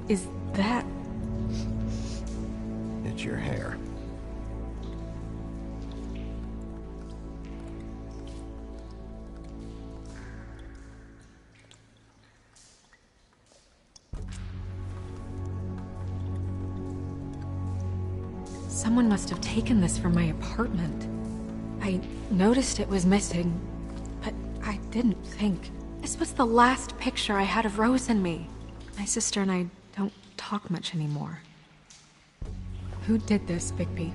is that? It's your hair. Someone must have taken this from my apartment. I noticed it was missing, but I didn't think. This was the last picture I had of Rose and me. My sister and I don't talk much anymore. Who did this, Bigby?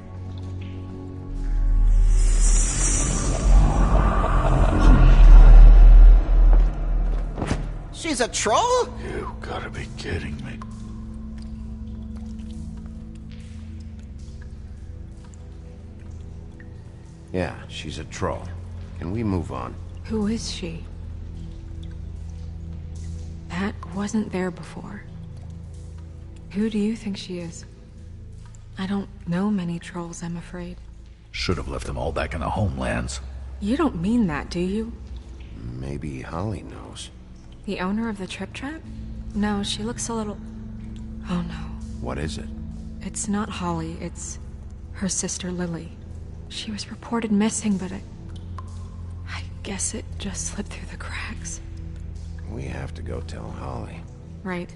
She's a troll? You gotta be kidding me. Yeah, she's a troll. Can we move on? Who is she? That wasn't there before. Who do you think she is? I don't know many trolls, I'm afraid. Should have left them all back in the homelands. You don't mean that, do you? Maybe Holly knows. The owner of the Trip Trap? No, she looks a little... Oh no. What is it? It's not Holly, it's her sister Lily. She was reported missing, but I guess it just slipped through the cracks. We have to go tell Holly. Right.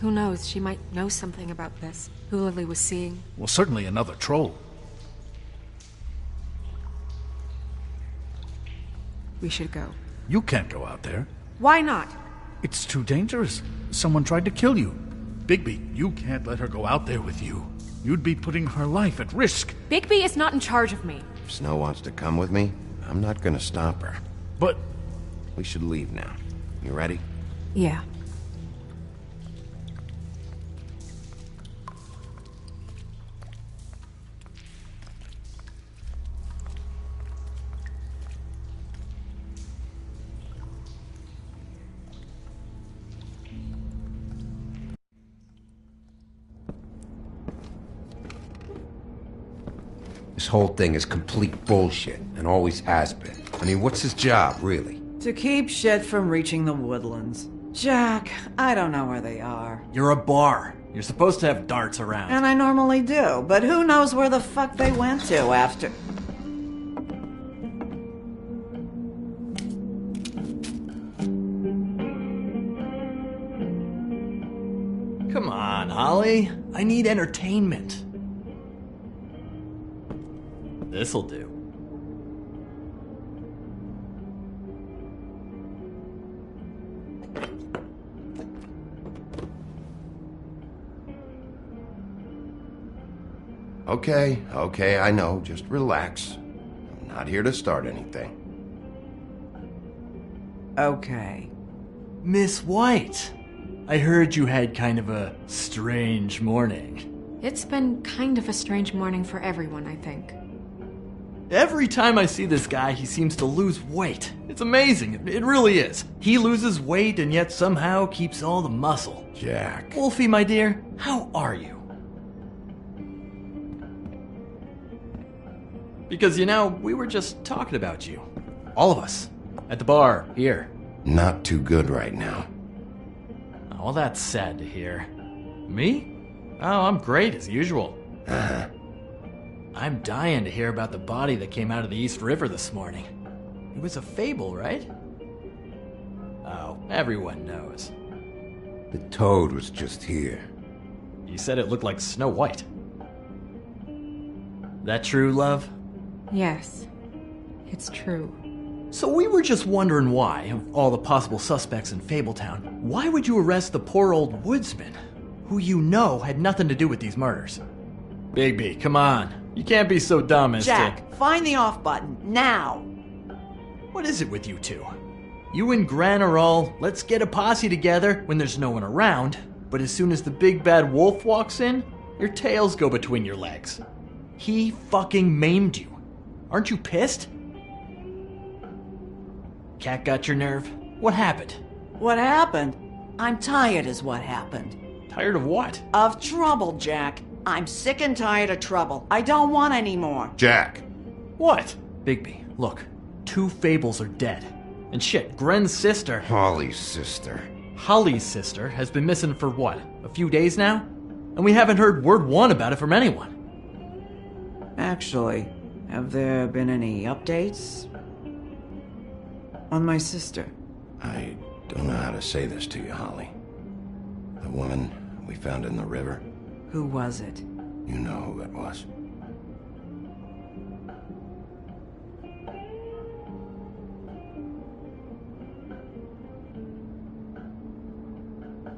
Who knows, she might know something about this. Who Lily was seeing. Well, certainly another troll. We should go. You can't go out there. Why not? It's too dangerous. Someone tried to kill you. Bigby, you can't let her go out there with you. You'd be putting her life at risk. Bigby is not in charge of me. If Snow wants to come with me, I'm not gonna stop her. But... We should leave now. You ready? Yeah. This whole thing is complete bullshit, and always has been. I mean, what's his job, really? To keep shit from reaching the woodlands. Jack, I don't know where they are. You're a bar. You're supposed to have darts around. And I normally do, but who knows where the fuck they went to after... Come on, Holly. I need entertainment. This'll do. Okay, I know. Just relax. I'm not here to start anything. Okay. Miss White, I heard you had kind of a strange morning. It's been kind of a strange morning for everyone, I think. Every time I see this guy, he seems to lose weight. It's amazing. It really is. He loses weight and yet somehow keeps all the muscle. Jack. Wolfie, my dear, how are you? Because, you know, we were just talking about you. All of us. At the bar, here. Not too good right now. Oh, that's sad to hear. Me? Oh, I'm great as usual. Uh-huh. I'm dying to hear about the body that came out of the East River this morning. It was a fable, right? Oh, everyone knows. The toad was just here. You said it looked like Snow White. That true, love? Yes, it's true. So we were just wondering why, of all the possible suspects in Fabletown, why would you arrest the poor old woodsman, who you know had nothing to do with these murders? Bigby, come on. You can't be so dumb as Jack, find the off button, now! What is it with you two? You and Gran are all, let's get a posse together when there's no one around, but as soon as the big bad wolf walks in, your tails go between your legs. He fucking maimed you. Aren't you pissed? Cat got your nerve? What happened? What happened? I'm tired is what happened. Tired of what? Of trouble, Jack. I'm sick and tired of trouble. I don't want any more. Jack. What? Bigby, look. 2 fables are dead. And shit, Gren's sister. Holly's sister. Holly's sister has been missing for what, a few days now? And we haven't heard word one about it from anyone. Actually, have there been any updates on my sister? I don't know how to say this to you, Holly. The woman we found in the river, Who was it? you know who it was.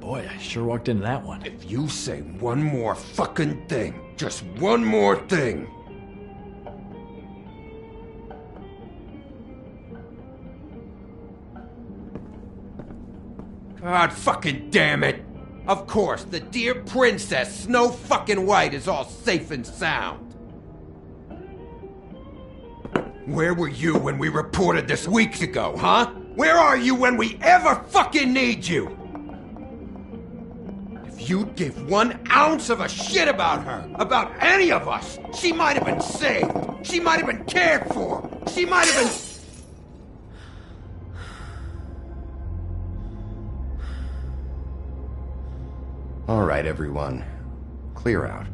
Boy, I sure walked into that one. If you say one more fucking thing, just one more thing. God fucking damn it! Of course, the dear Princess Snow fucking White is all safe and sound. Where were you when we reported this weeks ago, huh? Where are you when we ever fucking need you? If you'd give 1 ounce of a shit about her, about any of us, she might have been saved. She might have been cared for. She might have been... All right, everyone. Clear out.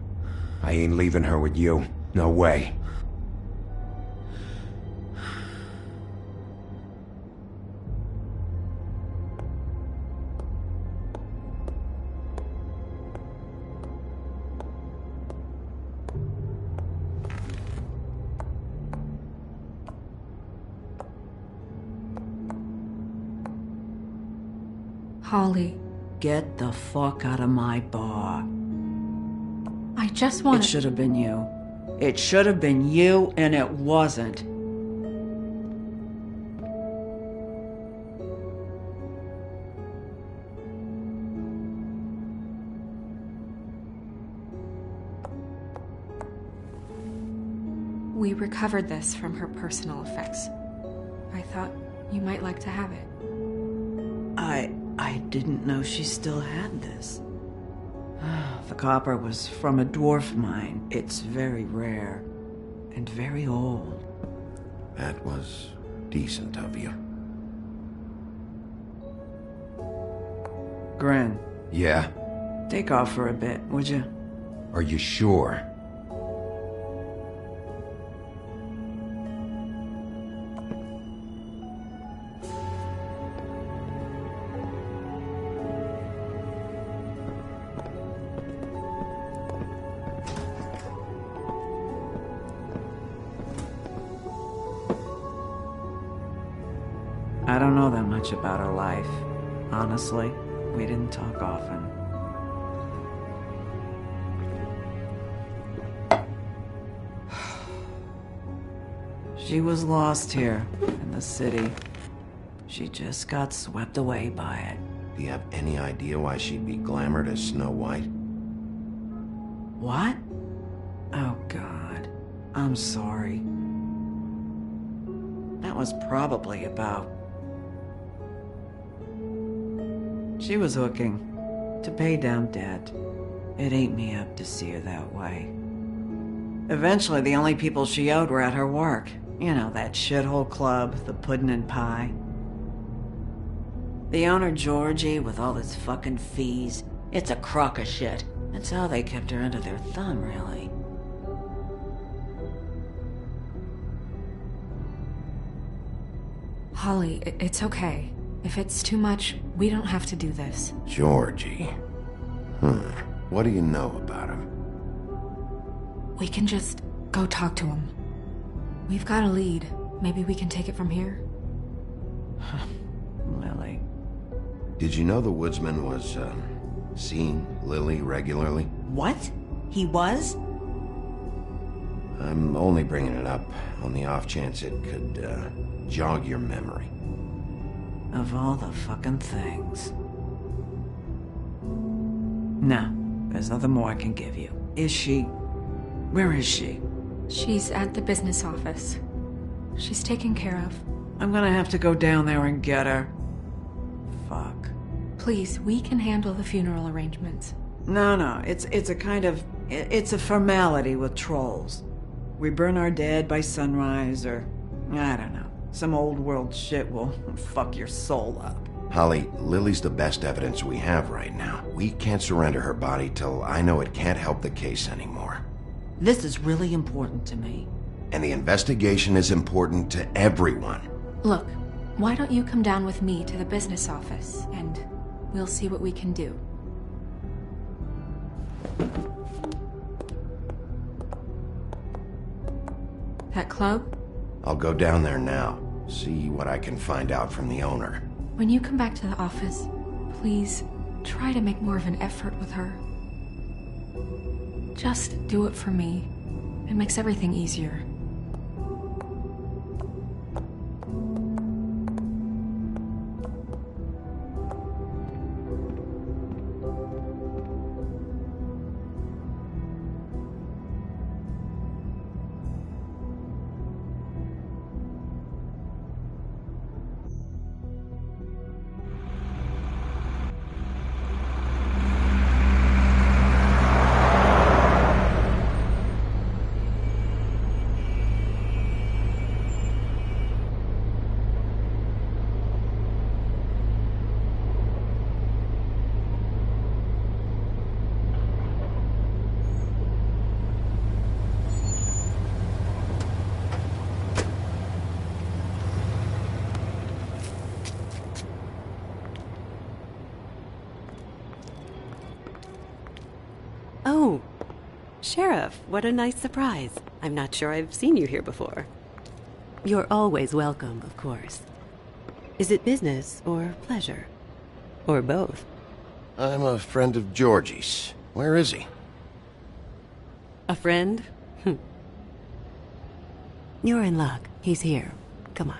I ain't leaving her with you. No way. Holly, Get the fuck out of my bar. I just want It should have been you. It should have been you, and it wasn't. We recovered this from her personal effects. I thought you might like to have it. I didn't know she still had this. The copper was from a dwarf mine. It's very rare and very old. That was decent of you. Gren, Yeah? take off for a bit, would you? Are you sure? I don't know that much about her life. Honestly, we didn't talk often. She was lost here in the city. She just got swept away by it. Do you have any idea why she'd be glamored as Snow White? What? Oh, God. I'm sorry. That was probably about... She was hooking to pay down debt. It ate me up to see her that way. Eventually, the only people she owed were at her work. You know, that shithole club, the Puddin' and Pie. The owner, Georgie, with all his fucking fees. It's a crock of shit. That's how they kept her under their thumb, really. Holly, it's okay. If it's too much, we don't have to do this. Georgie. What do you know about him? We can just go talk to him. We've got a lead. Maybe we can take it from here? Lily. Did you know the woodsman was, seeing Lily regularly? What? He was? I'm only bringing it up on the off chance it could, jog your memory. Of all the fucking things. No, there's nothing more I can give you. Is she... Where is she? She's at the business office. She's taken care of. I'm gonna have to go down there and get her. Fuck. Please, we can handle the funeral arrangements. No, it's a kind of... It's a formality with trolls. We burn our dead by sunrise, or... I don't know. Some old world shit will fuck your soul up. Holly, Lily's the best evidence we have right now. We can't surrender her body till I know it can't help the case anymore. This is really important to me. And the investigation is important to everyone. Look, why don't you come down with me to the business office, and we'll see what we can do. That club? I'll go down there now, see what I can find out from the owner. When you come back to the office, please try to make more of an effort with her. Just do it for me. It makes everything easier. Oh, Sheriff, what a nice surprise. I'm not sure I've seen you here before. You're always welcome, of course. Is it business or pleasure? Or both? I'm a friend of Georgie's. Where is he? A friend? You're in luck. He's here. Come on.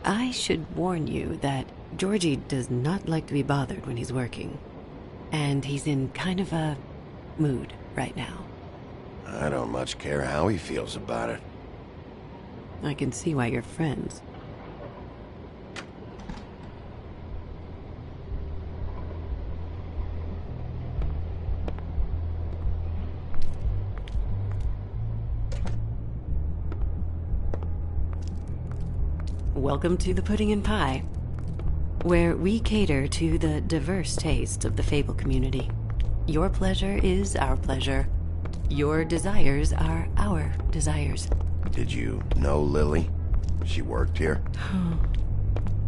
I should warn you that Georgie does not like to be bothered when he's working. And he's in kind of a mood right now. I don't much care how he feels about it. I can see why you're friends. Welcome to the Pudding and Pie, where we cater to the diverse tastes of the Fable community. Your pleasure is our pleasure. Your desires are our desires. Did you know Lily? She worked here?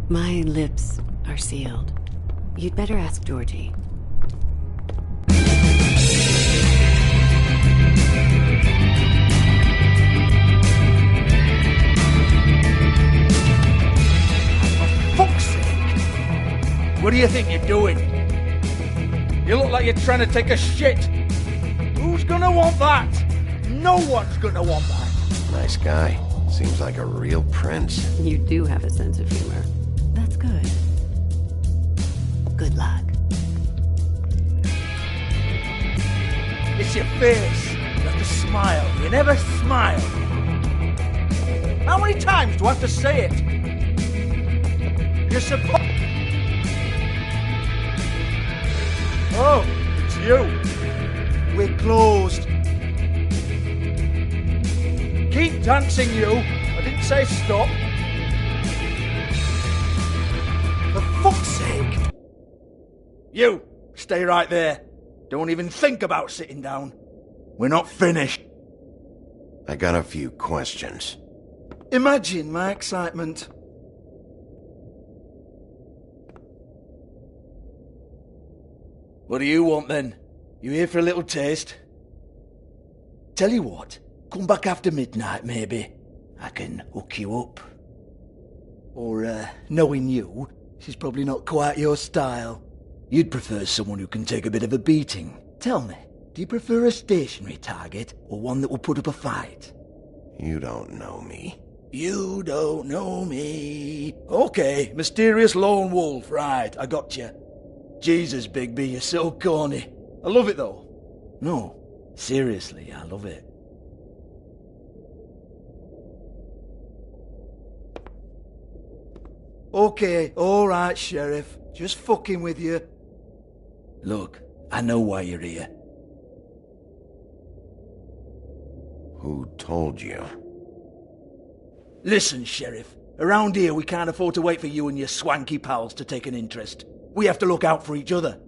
My lips are sealed. You'd better ask Georgie. Fuck's sake! What do you think you're doing? You look like you're trying to take a shit. Who's gonna want that? No one's gonna want that. Nice guy. Seems like a real prince. You do have a sense of humor. That's good. Good luck. It's your face. You have to smile. You never smile. How many times do I have to say it? You're supposed... Oh, it's you. We're closed. Keep dancing, you. I didn't say stop. For fuck's sake. You, stay right there. Don't even think about sitting down. We're not finished. I got a few questions. Imagine my excitement. What do you want then? You here for a little taste? Tell you what, come back after midnight maybe. I can hook you up. Or, knowing you, she's probably not quite your style. You'd prefer someone who can take a bit of a beating. Tell me, do you prefer a stationary target or one that will put up a fight? You don't know me. You don't know me. Okay, mysterious lone wolf, right, I got you. Jesus, Bigby, you're so corny. I love it though. No, seriously, I love it. Okay, alright, Sheriff. Just fucking with you. Look, I know why you're here. Who told you? Listen, Sheriff. Around here, we can't afford to wait for you and your swanky pals to take an interest. We have to look out for each other.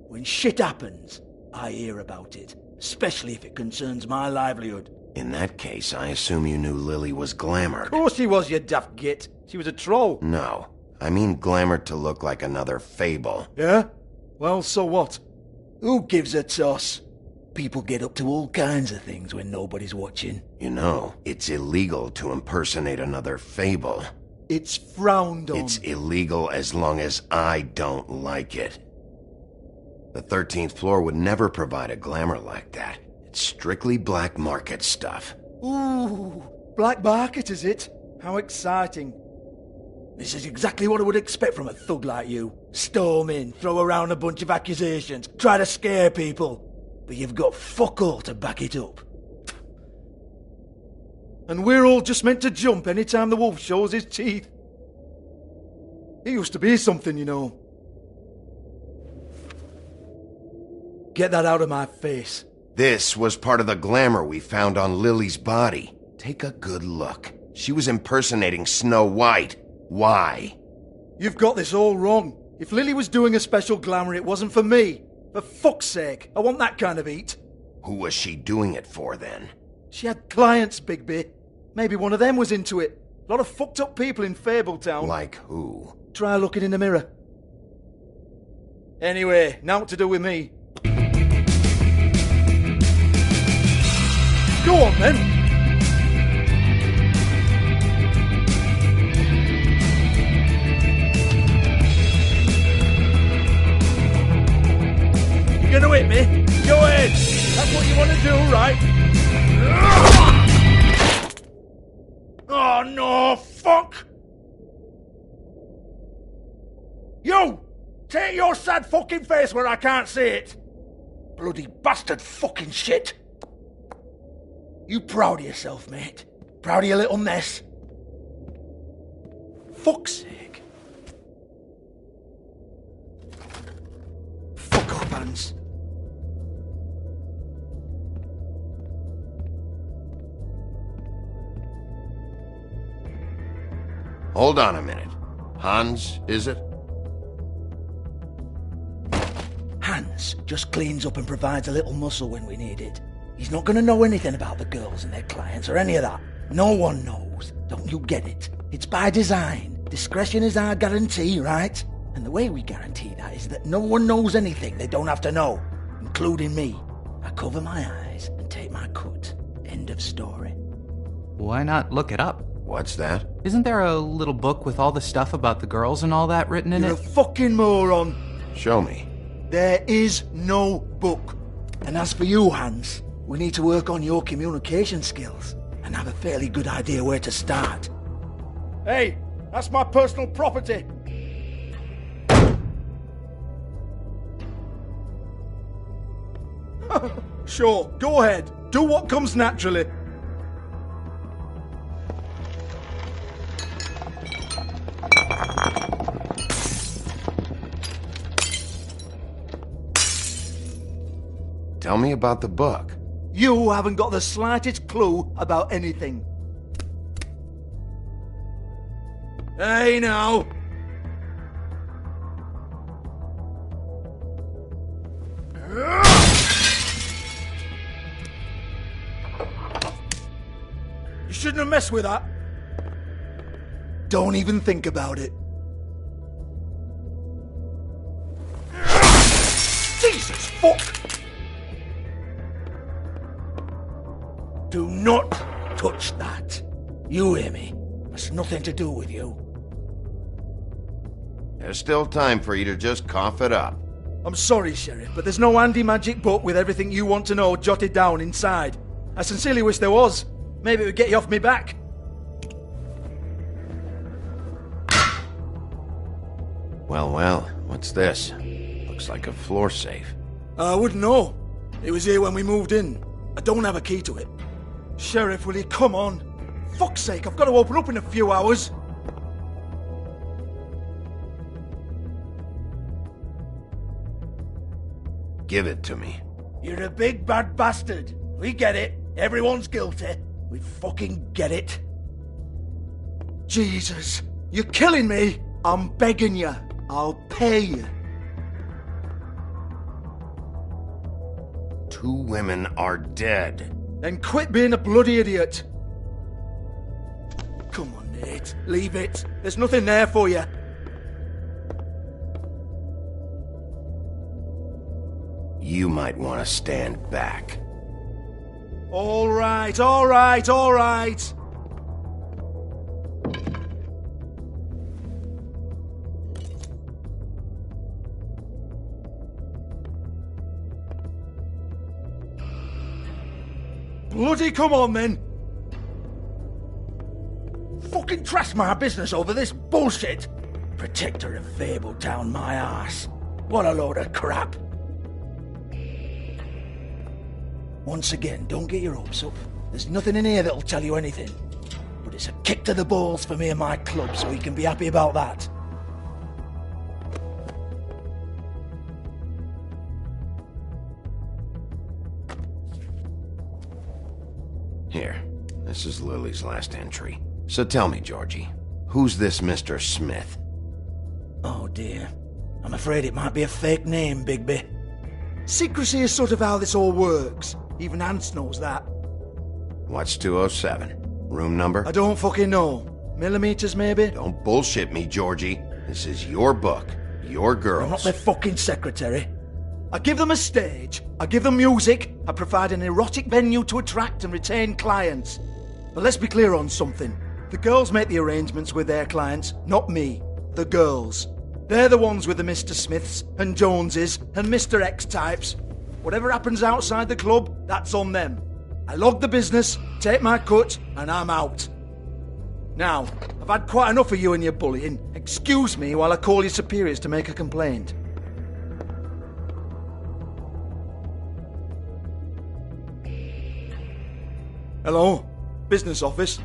When shit happens, I hear about it, especially if it concerns my livelihood. In that case, I assume you knew Lily was glamored. Of course she was, you daft git. She was a troll. No, I mean glamored to look like another fable. Yeah? Well, so what? Who gives a toss? People get up to all kinds of things when nobody's watching. You know, it's illegal to impersonate another fable. It's frowned on. It's illegal as long as I don't like it. The 13th floor would never provide a glamour like that. It's strictly black market stuff. Ooh, black market is it? How exciting. This is exactly what I would expect from a thug like you. Storm in, throw around a bunch of accusations, try to scare people. But you've got fuck all to back it up. And we're all just meant to jump any time the wolf shows his teeth. He used to be something, you know. Get that out of my face. This was part of the glamour we found on Lily's body. Take a good look. She was impersonating Snow White. Why? You've got this all wrong. If Lily was doing a special glamour, it wasn't for me. For fuck's sake, I want that kind of eat. Who was she doing it for, then? She had clients, Bigby. Maybe one of them was into it. A lot of fucked up people in Fabletown. Like who? Try looking in the mirror. Anyway, now what to do with me. Go on, then. You're gonna hit me? Go ahead. That's what you want to do, right? Oh, no, fuck! You! Take your sad fucking face where I can't see it! Bloody bastard fucking shit! You proud of yourself, mate? Proud of your little mess? Fuck's sake. Fuck off, Hans. Hold on a minute. Hans, is it? Hans just cleans up and provides a little muscle when we need it. He's not going to know anything about the girls and their clients or any of that. No one knows. Don't you get it? It's by design. Discretion is our guarantee, right? And the way we guarantee that is that no one knows anything they don't have to know, including me. I cover my eyes and take my cut. End of story. Why not look it up? What's that? Isn't there a little book with all the stuff about the girls and all that written in You're it? a fucking moron. Show me. There is no book. And as for you, Hans, we need to work on your communication skills and have a fairly good idea where to start. Hey, that's my personal property. Sure, go ahead. Do what comes naturally. Tell me about the book. You haven't got the slightest clue about anything. Hey, now. You shouldn't have messed with that. Don't even think about it. Jesus fuck! Do not touch that. You hear me? That's nothing to do with you. There's still time for you to just cough it up. I'm sorry, Sheriff, but there's no handy magic book with everything you want to know jotted down inside. I sincerely wish there was. Maybe it would get you off me back. Well, what's this? Looks like a floor safe. I wouldn't know. It was here when we moved in. I don't have a key to it. Sheriff, will you come on? Fuck's sake, I've got to open up in a few hours. Give it to me. You're a big bad bastard. We get it. Everyone's guilty. We fucking get it. Jesus, you're killing me. I'm begging you. I'll pay you. 2 women are dead. Then quit being a bloody idiot. Come on, Nate. Leave it. There's nothing there for you. You might want to stand back. All right, all right, all right. Bloody come on then. Fucking trash my business over this bullshit. Protector of Fable down my arse. What a load of crap. Once again, don't get your hopes up. There's nothing in here that'll tell you anything. But it's a kick to the balls for me and my club, so you can be happy about that. Here, this is Lily's last entry. So tell me, Georgie, who's this Mr. Smith? Oh dear. I'm afraid it might be a fake name, Bigby. Secrecy is sort of how this all works. Even Hans knows that. What's 207? Room number? I don't fucking know. Millimeters, maybe? Don't bullshit me, Georgie. This is your book. Your girls. I'm not their fucking secretary. I give them a stage. I give them music. I provide an erotic venue to attract and retain clients. But let's be clear on something. The girls make the arrangements with their clients, not me. The girls. They're the ones with the Mr. Smiths and Joneses and Mr. X types. Whatever happens outside the club, that's on them. I log the business, take my cut, and I'm out. Now, I've had quite enough of you and your bullying. Excuse me while I call your superiors to make a complaint. Hello? Business office?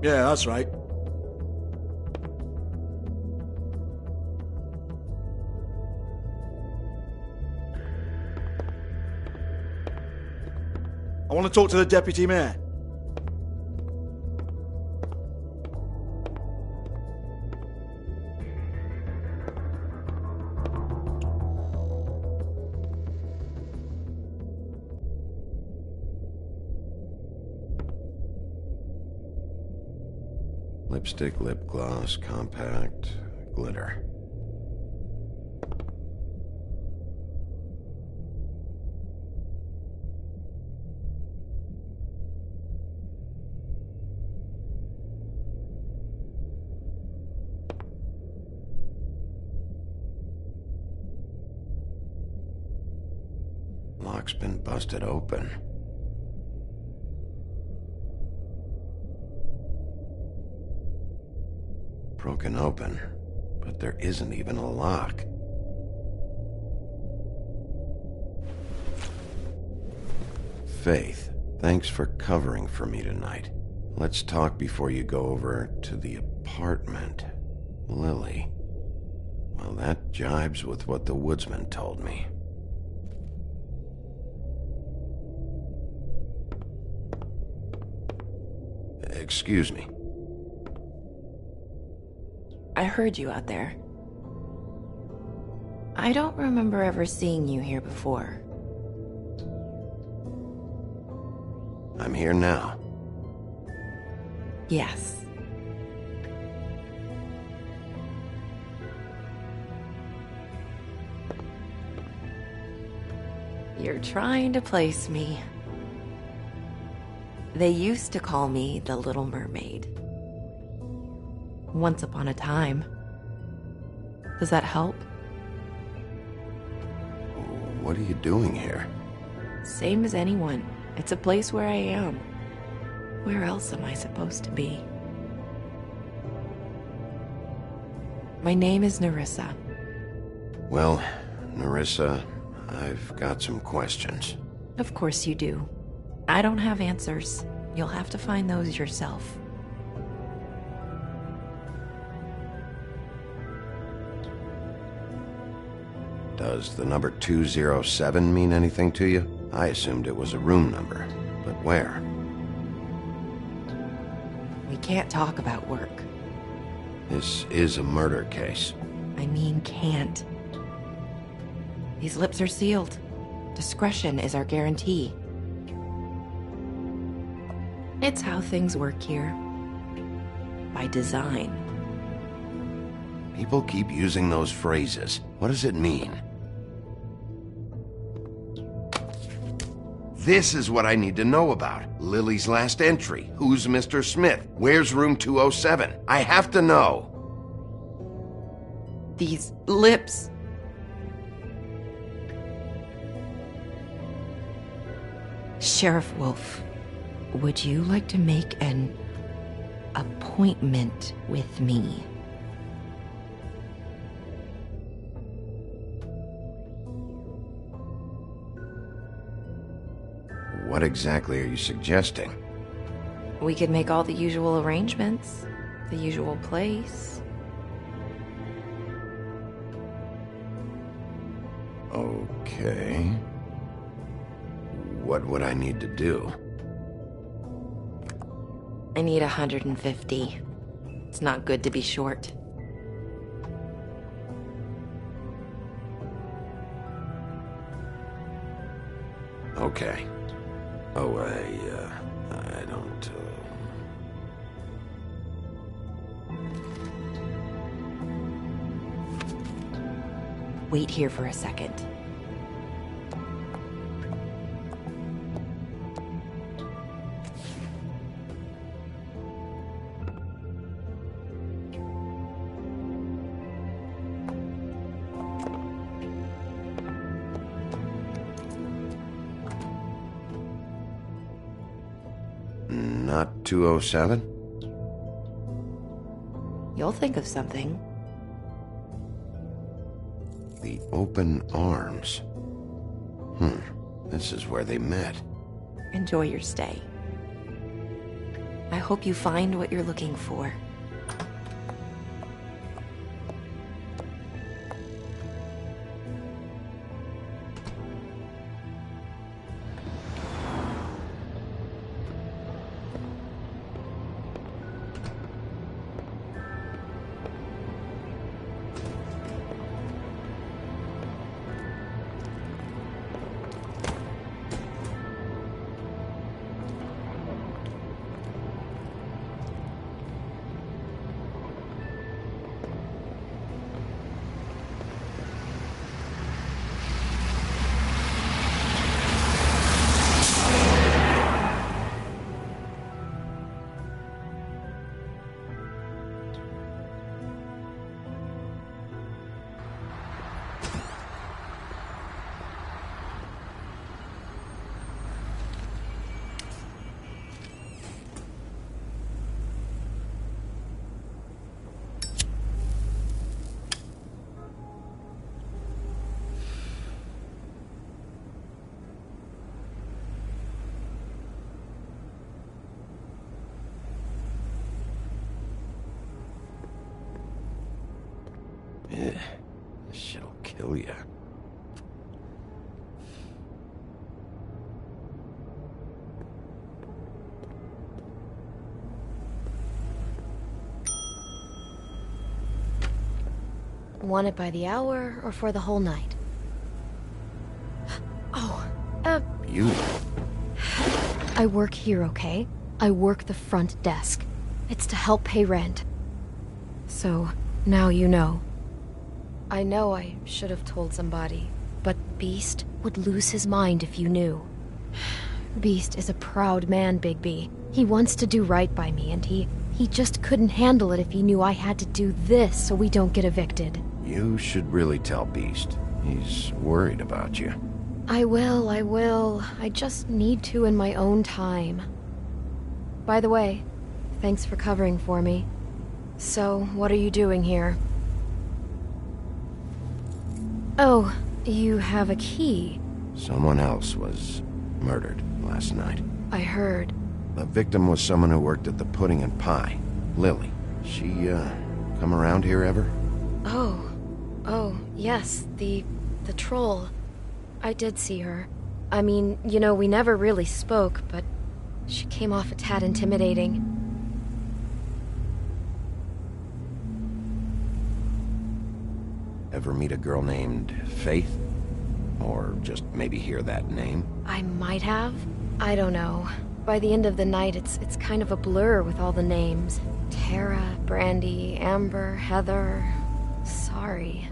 Yeah, that's right. I want to talk to the deputy mayor. Lipstick, lip gloss, compact, glitter. Lock's been busted open. Broken open, but there isn't even a lock. Faith, thanks for covering for me tonight. Let's talk before you go over to the apartment. Lily. Well, that jibes with what the woodsman told me. Excuse me. I heard you out there. I don't remember ever seeing you here before. I'm here now. Yes. You're trying to place me. They used to call me the Little Mermaid. Once upon a time. Does that help? What are you doing here? Same as anyone. It's a place where I am. Where else am I supposed to be? My name is Nerissa. Well, Nerissa, I've got some questions. Of course you do. I don't have answers. You'll have to find those yourself. Does the number 207 mean anything to you? I assumed it was a room number, but where? We can't talk about work. This is a murder case. I mean can't. These lips are sealed. Discretion is our guarantee. It's how things work here. By design. People keep using those phrases. What does it mean? This is what I need to know about. Lily's last entry. Who's Mr. Smith? Where's room 207? I have to know. These lips. Sheriff Wolf, would you like to make an appointment with me? What exactly are you suggesting? We could make all the usual arrangements. The usual place. Okay. What would I need to do? I need 150. It's not good to be short. Okay. Oh, I don't, Wait here for a second. Not 207? You'll think of something. The open arms. This is where they met. Enjoy your stay. I hope you find what you're looking for. This shit'll kill you. Want it by the hour or for the whole night? Oh, Beautiful. I work here, okay? I work the front desk. It's to help pay rent. So, now you know. I know I should have told somebody, but Beast would lose his mind if you knew. Beast is a proud man, Bigby. He wants to do right by me, and he just couldn't handle it if he knew I had to do this so we don't get evicted. You should really tell Beast. He's worried about you. I will. I just need to in my own time. By the way, thanks for covering for me. So, what are you doing here? Oh, you have a key. Someone else was murdered last night. I heard. The victim was someone who worked at the Pudding and Pie. Lily. She, come around here ever? Oh, yes, the troll. I did see her. I mean, you know, we never really spoke, but she came off a tad intimidating. Ever meet a girl named Faith? Or just maybe hear that name? I might have. I don't know. By the end of the night, it's kind of a blur with all the names. Tara, Brandy, Amber, Heather. Sorry.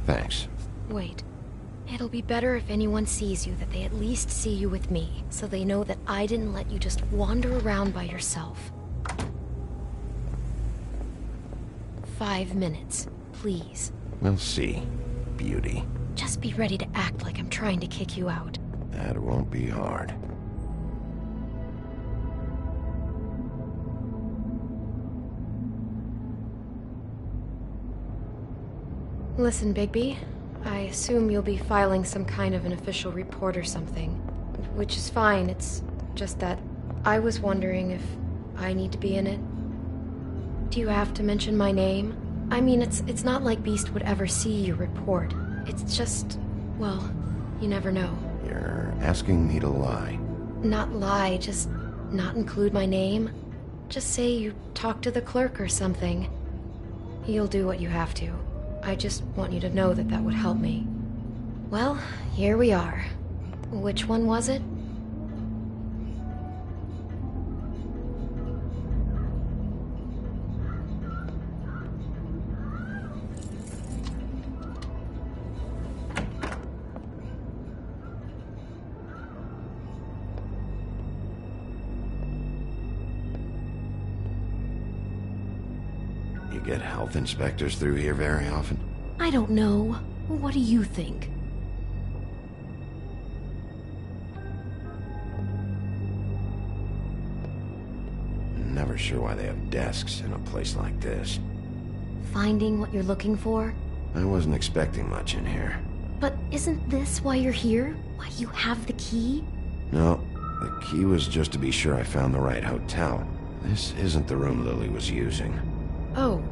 Thanks. Wait. It'll be better if anyone sees you that they at least see you with me, so they know that I didn't let you just wander around by yourself. 5 minutes, please. We'll see, beauty. Just be ready to act like I'm trying to kick you out. That won't be hard. Listen, Bigby. I assume you'll be filing some kind of an official report or something. Which is fine, it's just that I was wondering if I need to be in it. Do you have to mention my name? I mean, it's not like Beast would ever see your report. It's just, well, you never know. You're asking me to lie. Not lie, just not include my name. Just say you talked to the clerk or something. You'll do what you have to. I just want you to know that that would help me. Well, here we are. Which one was it? You get health inspectors through here very often? I don't know. What do you think? Never sure why they have desks in a place like this. Finding what you're looking for? I wasn't expecting much in here. But isn't this why you're here? Why you have the key? No, the key was just to be sure I found the right hotel. This isn't the room Lily was using. Oh.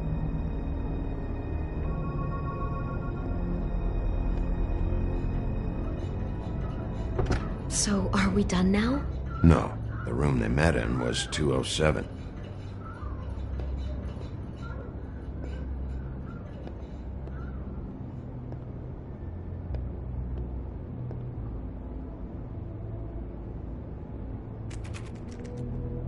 So, are we done now? No, the room they met in was 207.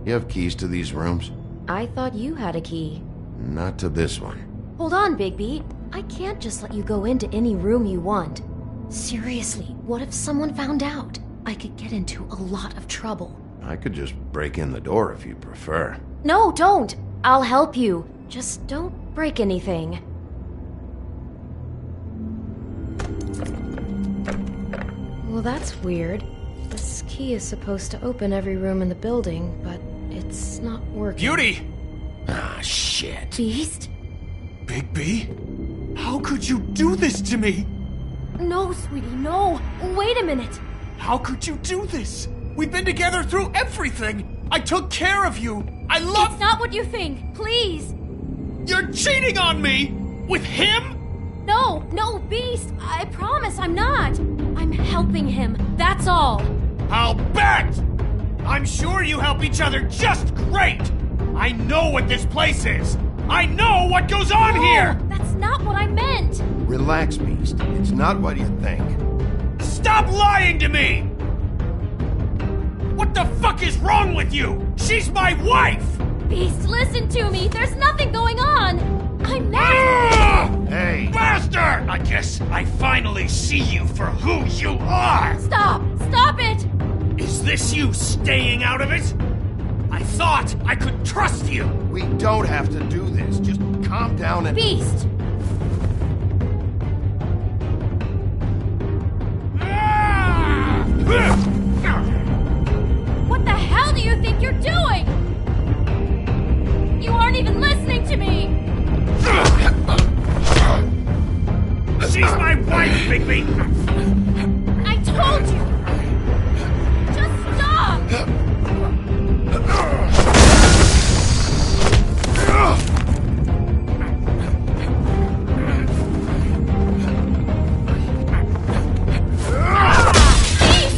You have keys to these rooms? I thought you had a key. Not to this one. Hold on, Bigby. I can't just let you go into any room you want. Seriously, what if someone found out? I could get into a lot of trouble. I could just break in the door if you prefer. No, don't! I'll help you. Just don't break anything. Well, that's weird. This key is supposed to open every room in the building, but it's not working. Beauty! Ah, shit. Beast? Bigby? How could you do this to me? No, sweetie, no! Wait a minute! How could you do this? We've been together through everything! I took care of you! I love— It's not what you think! Please! You're cheating on me! With him? No, Beast, I promise I'm not. I'm helping him, that's all. I'll bet! I'm sure you help each other just great! I know what this place is! I know what goes on here! That's not what I meant! Relax, Beast. It's not what you think. Stop lying to me! What the fuck is wrong with you? She's my wife! Beast, listen to me! There's nothing going on! I'm not... Hey! Bastard! I guess I finally see you for who you are! Stop! Stop it! Is this you staying out of it? I thought I could trust you! We don't have to do this. Just calm down and... Beast! What the hell do you think you're doing? You aren't even listening to me! She's my wife, Bigby! I told you! Just stop! Please!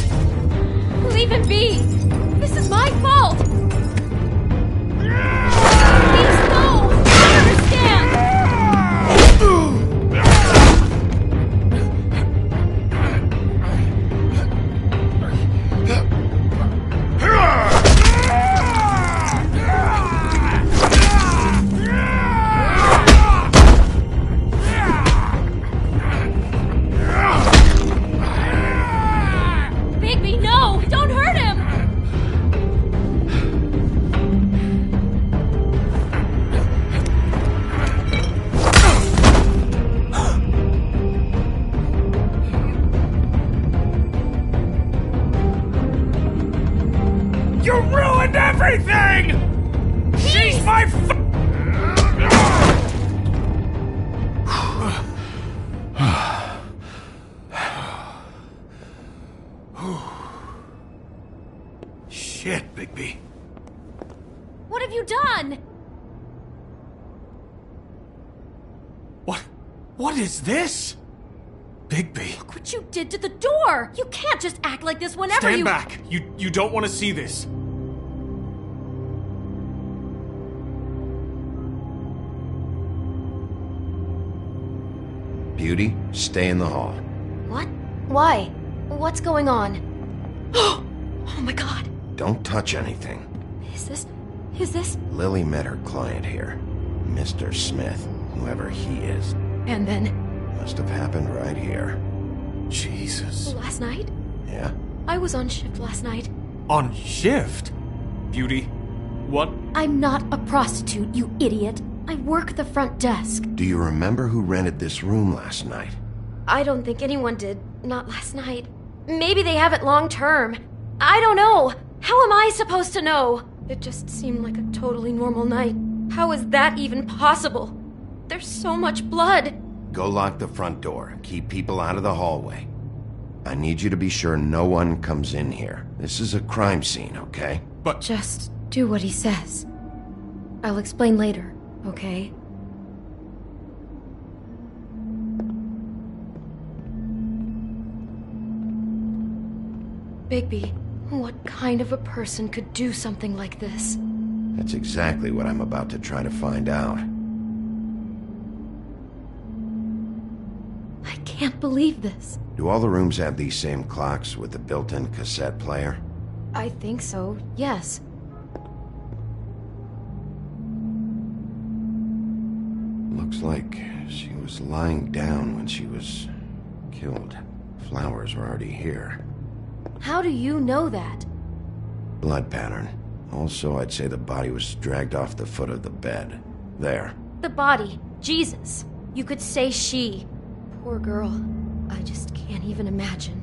Leave him be! This is my fault! Please, no! I understand! Bigby, no! Don't hurt him! You ruined everything! She's my Shit, Bigby. What have you done? What is this? Bigby. Look what you did to the door! You can't just act like this whenever Stand you- back! You don't want to see this. Beauty, stay in the hall. What? Why? What's going on? Oh my god! Don't touch anything. Is this? Lily met her client here. Mr. Smith, whoever he is. And then? Must have happened right here. Jesus. Last night? Yeah? I was on shift last night. On shift? Beauty, what? I'm not a prostitute, you idiot. I work the front desk. Do you remember who rented this room last night? I don't think anyone did. Not last night. Maybe they have it long term. I don't know. How am I supposed to know? It just seemed like a totally normal night. How is that even possible? There's so much blood. Go lock the front door. Keep people out of the hallway. I need you to be sure no one comes in here. This is a crime scene, okay? But... Just do what he says. I'll explain later, okay? Bigby, what kind of a person could do something like this? That's exactly what I'm about to try to find out. I can't believe this. Do all the rooms have these same clocks with the built-in cassette player? I think so, yes. Looks like she was lying down when she was killed. Flowers were already here. How do you know that? Blood pattern. Also, I'd say the body was dragged off the foot of the bed. There. The body. Jesus. You could say she. Poor girl. I just can't even imagine.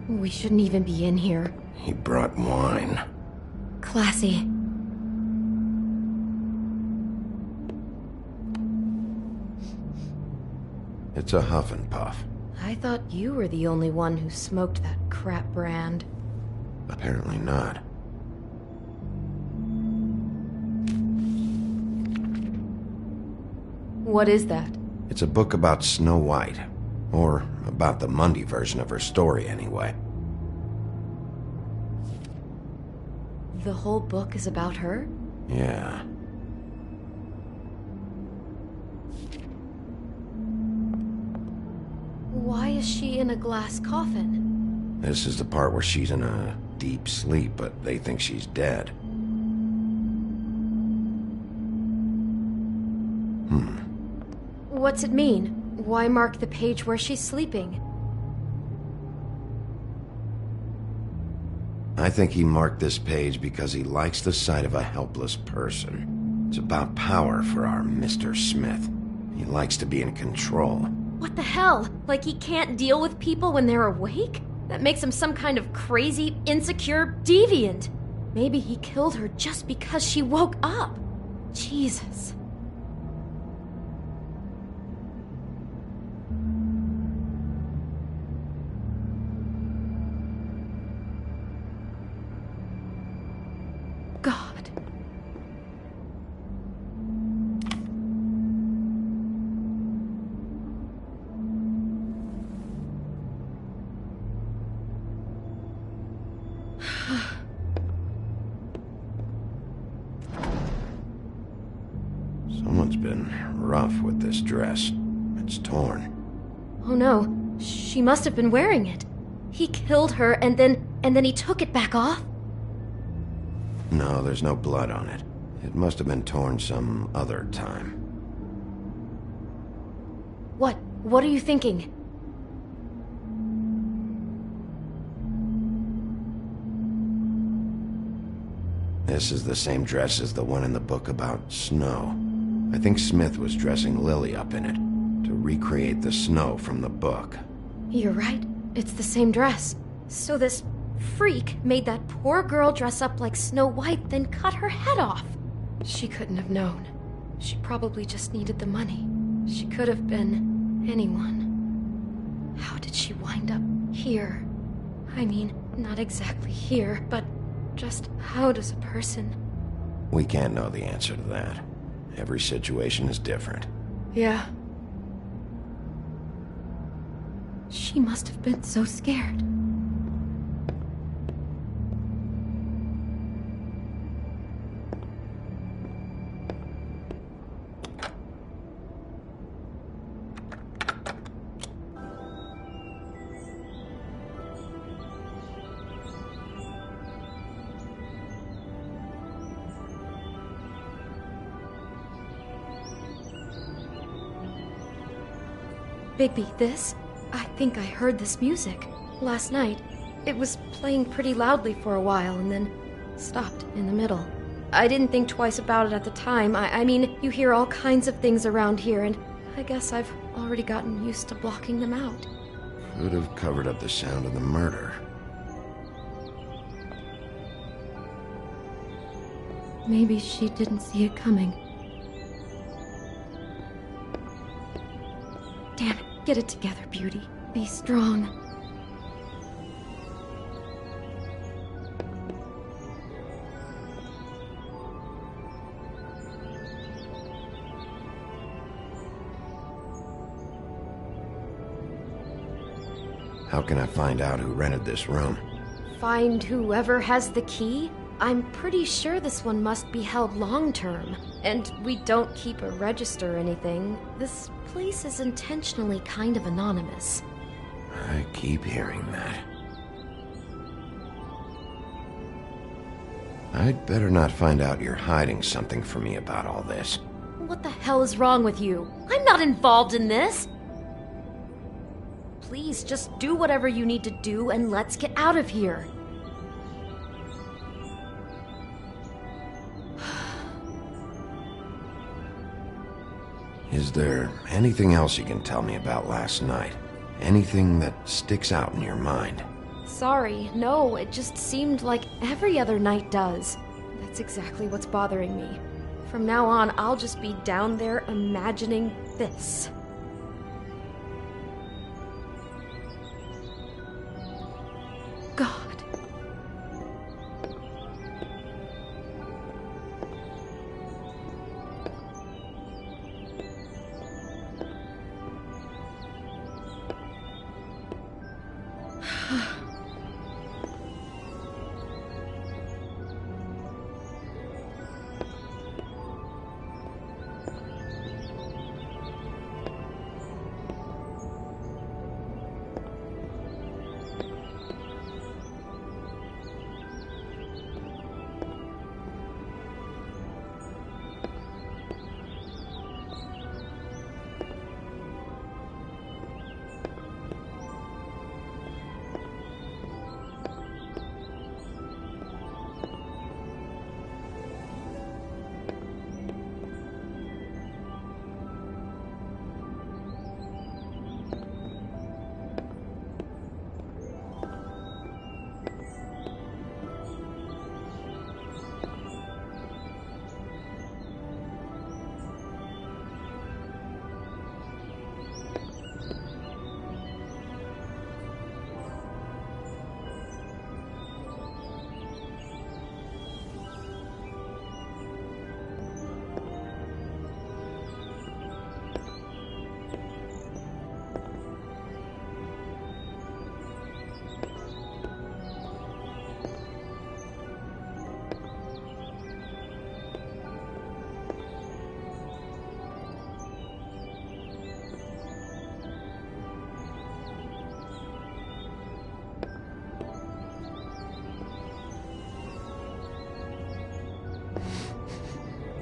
We shouldn't even be in here. He brought wine. Classy. It's a Huff and Puff. I thought you were the only one who smoked that crap brand. Apparently not. What is that? It's a book about Snow White. Or about the Mundy version of her story, anyway. The whole book is about her? Yeah. Why is she in a glass coffin? This is the part where she's in a deep sleep, but they think she's dead. What's it mean? Why mark the page where she's sleeping? I think he marked this page because he likes the sight of a helpless person. It's about power for our Mr. Smith. He likes to be in control. What the hell? Like he can't deal with people when they're awake? That makes him some kind of crazy, insecure deviant. Maybe he killed her just because she woke up. Jesus. God. Someone's been rough with this dress. It's torn. Oh no, she must have been wearing it. He killed her and then he took it back off? No, there's no blood on it. It must have been torn some other time. What are you thinking? This is the same dress as the one in the book about snow. I think Smith was dressing Lily up in it to recreate the snow from the book. You're right. It's the same dress. So this freak made that poor girl dress up like Snow White, then cut her head off. She couldn't have known. She probably just needed the money. She could have been anyone. How did she wind up here? I mean, not exactly here, but just how does a person... We can't know the answer to that. Every situation is different. Yeah. She must have been so scared. Bigby, this? I think I heard this music. Last night. It was playing pretty loudly for a while and then stopped in the middle. I didn't think twice about it at the time. I mean, you hear all kinds of things around here, and I guess I've already gotten used to blocking them out. Could have covered up the sound of the murder. Maybe she didn't see it coming. Damn it, get it together, Beauty. Be strong. How can I find out who rented this room? Find whoever has the key? I'm pretty sure this one must be held long-term. And we don't keep a register or anything. This place is intentionally kind of anonymous. I keep hearing that. I'd better not find out you're hiding something from me about all this. What the hell is wrong with you? I'm not involved in this! Please, just do whatever you need to do and let's get out of here. Is there anything else you can tell me about last night? Anything that sticks out in your mind? Sorry, no, it just seemed like every other night does. That's exactly what's bothering me. From now on, I'll just be down there imagining this. God.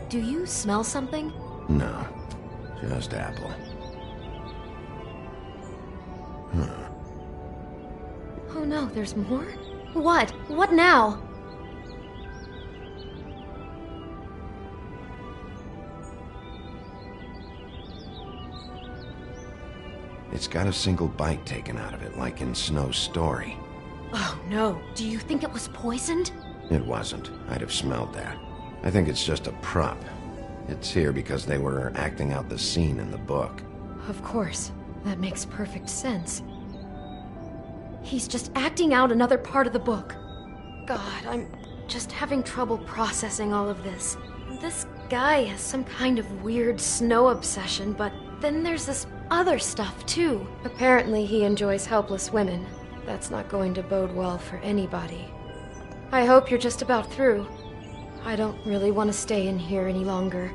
Do you smell something? No, just apple. Huh. Oh no, there's more? What? What now? It's got a single bite taken out of it, like in Snow's story. Oh no, do you think it was poisoned? It wasn't. I'd have smelled that. I think it's just a prop. It's here because they were acting out the scene in the book. Of course. That makes perfect sense. He's just acting out another part of the book. God, I'm just having trouble processing all of this. This guy has some kind of weird snow obsession, but then there's this other stuff too. Apparently he enjoys helpless women. That's not going to bode well for anybody. I hope you're just about through. I don't really want to stay in here any longer.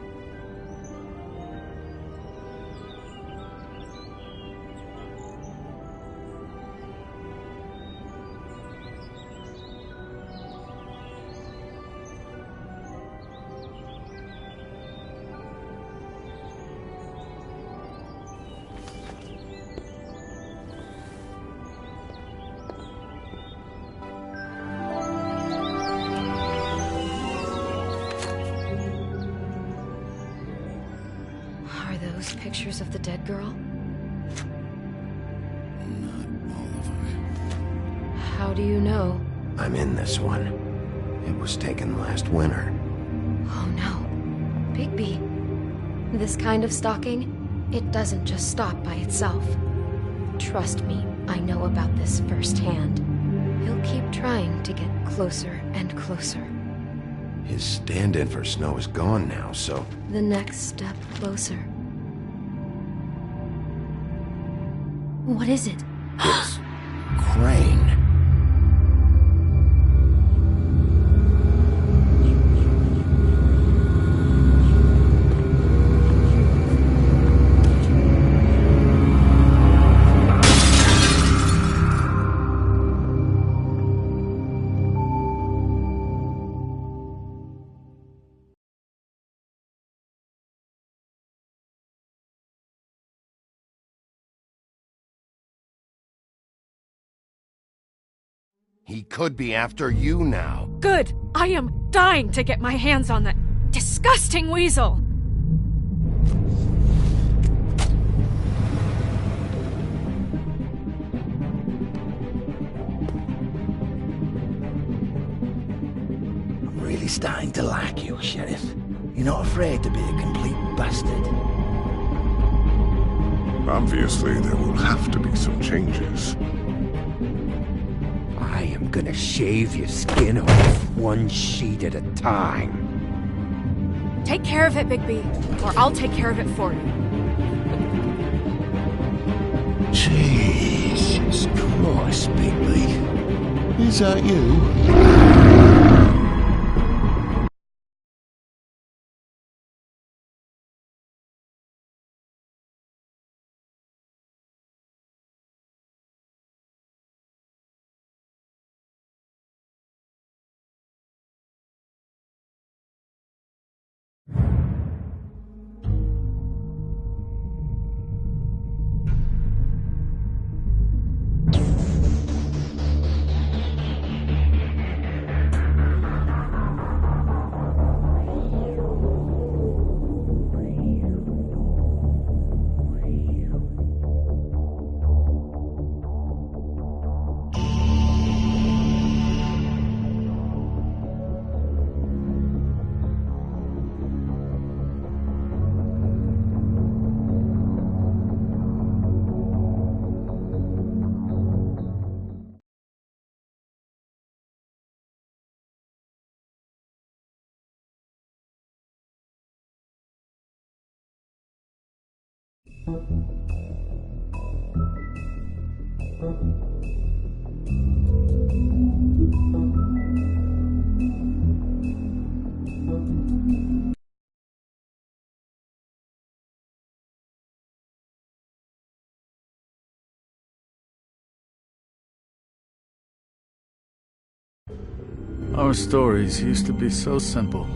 Pictures of the dead girl? Not all of them. How do you know? I'm in this one. It was taken last winter. Oh no. Bigby. This kind of stalking, it doesn't just stop by itself. Trust me, I know about this firsthand. He'll keep trying to get closer and closer. His stand-in for Snow is gone now, so... The next step closer. What is it? It's... Crane. He could be after you now. Good! I am dying to get my hands on that disgusting weasel! I'm really starting to like you, Sheriff. You're not afraid to be a complete bastard. Obviously, there will have to be some changes. I am gonna shave your skin off one sheet at a time. Take care of it, Bigby, or I'll take care of it for you. Jesus Christ. Nice, Bigby. Is that you? Our stories used to be so simple.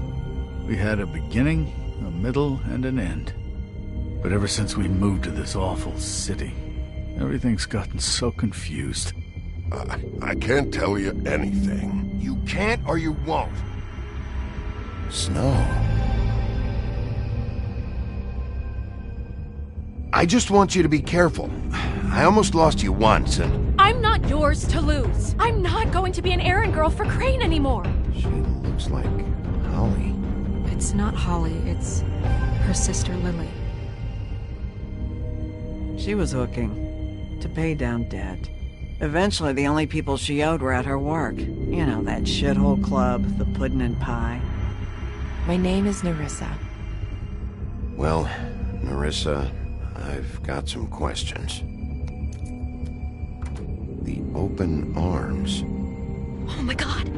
We had a beginning, a middle, and an end. But ever since we moved to this awful city, everything's gotten so confused. I can't tell you anything. You can't or you won't. Snow. I just want you to be careful. I almost lost you once, and... I'm not yours to lose. I'm not going to be an errand girl for Crane anymore. She looks like Holly. It's not Holly, it's her sister Lily. She was hooking to pay down debt. Eventually, the only people she owed were at her work. You know, that shithole club, the Puddin' and Pie. My name is Nerissa. Well, Nerissa, I've got some questions. The open arms. Oh my god!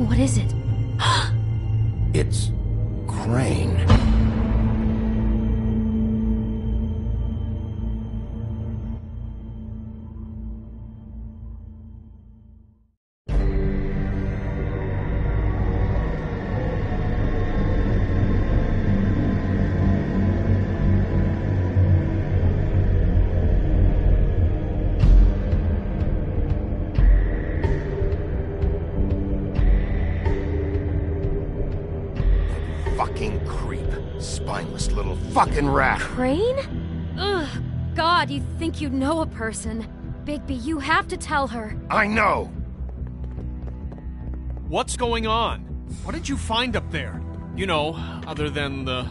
What is it? It's Crane. Fucking creep. Spineless little fucking rat. Crane? Ugh. God, you think you know a person. Bigby, you have to tell her. I know. What's going on? What did you find up there? You know, other than the...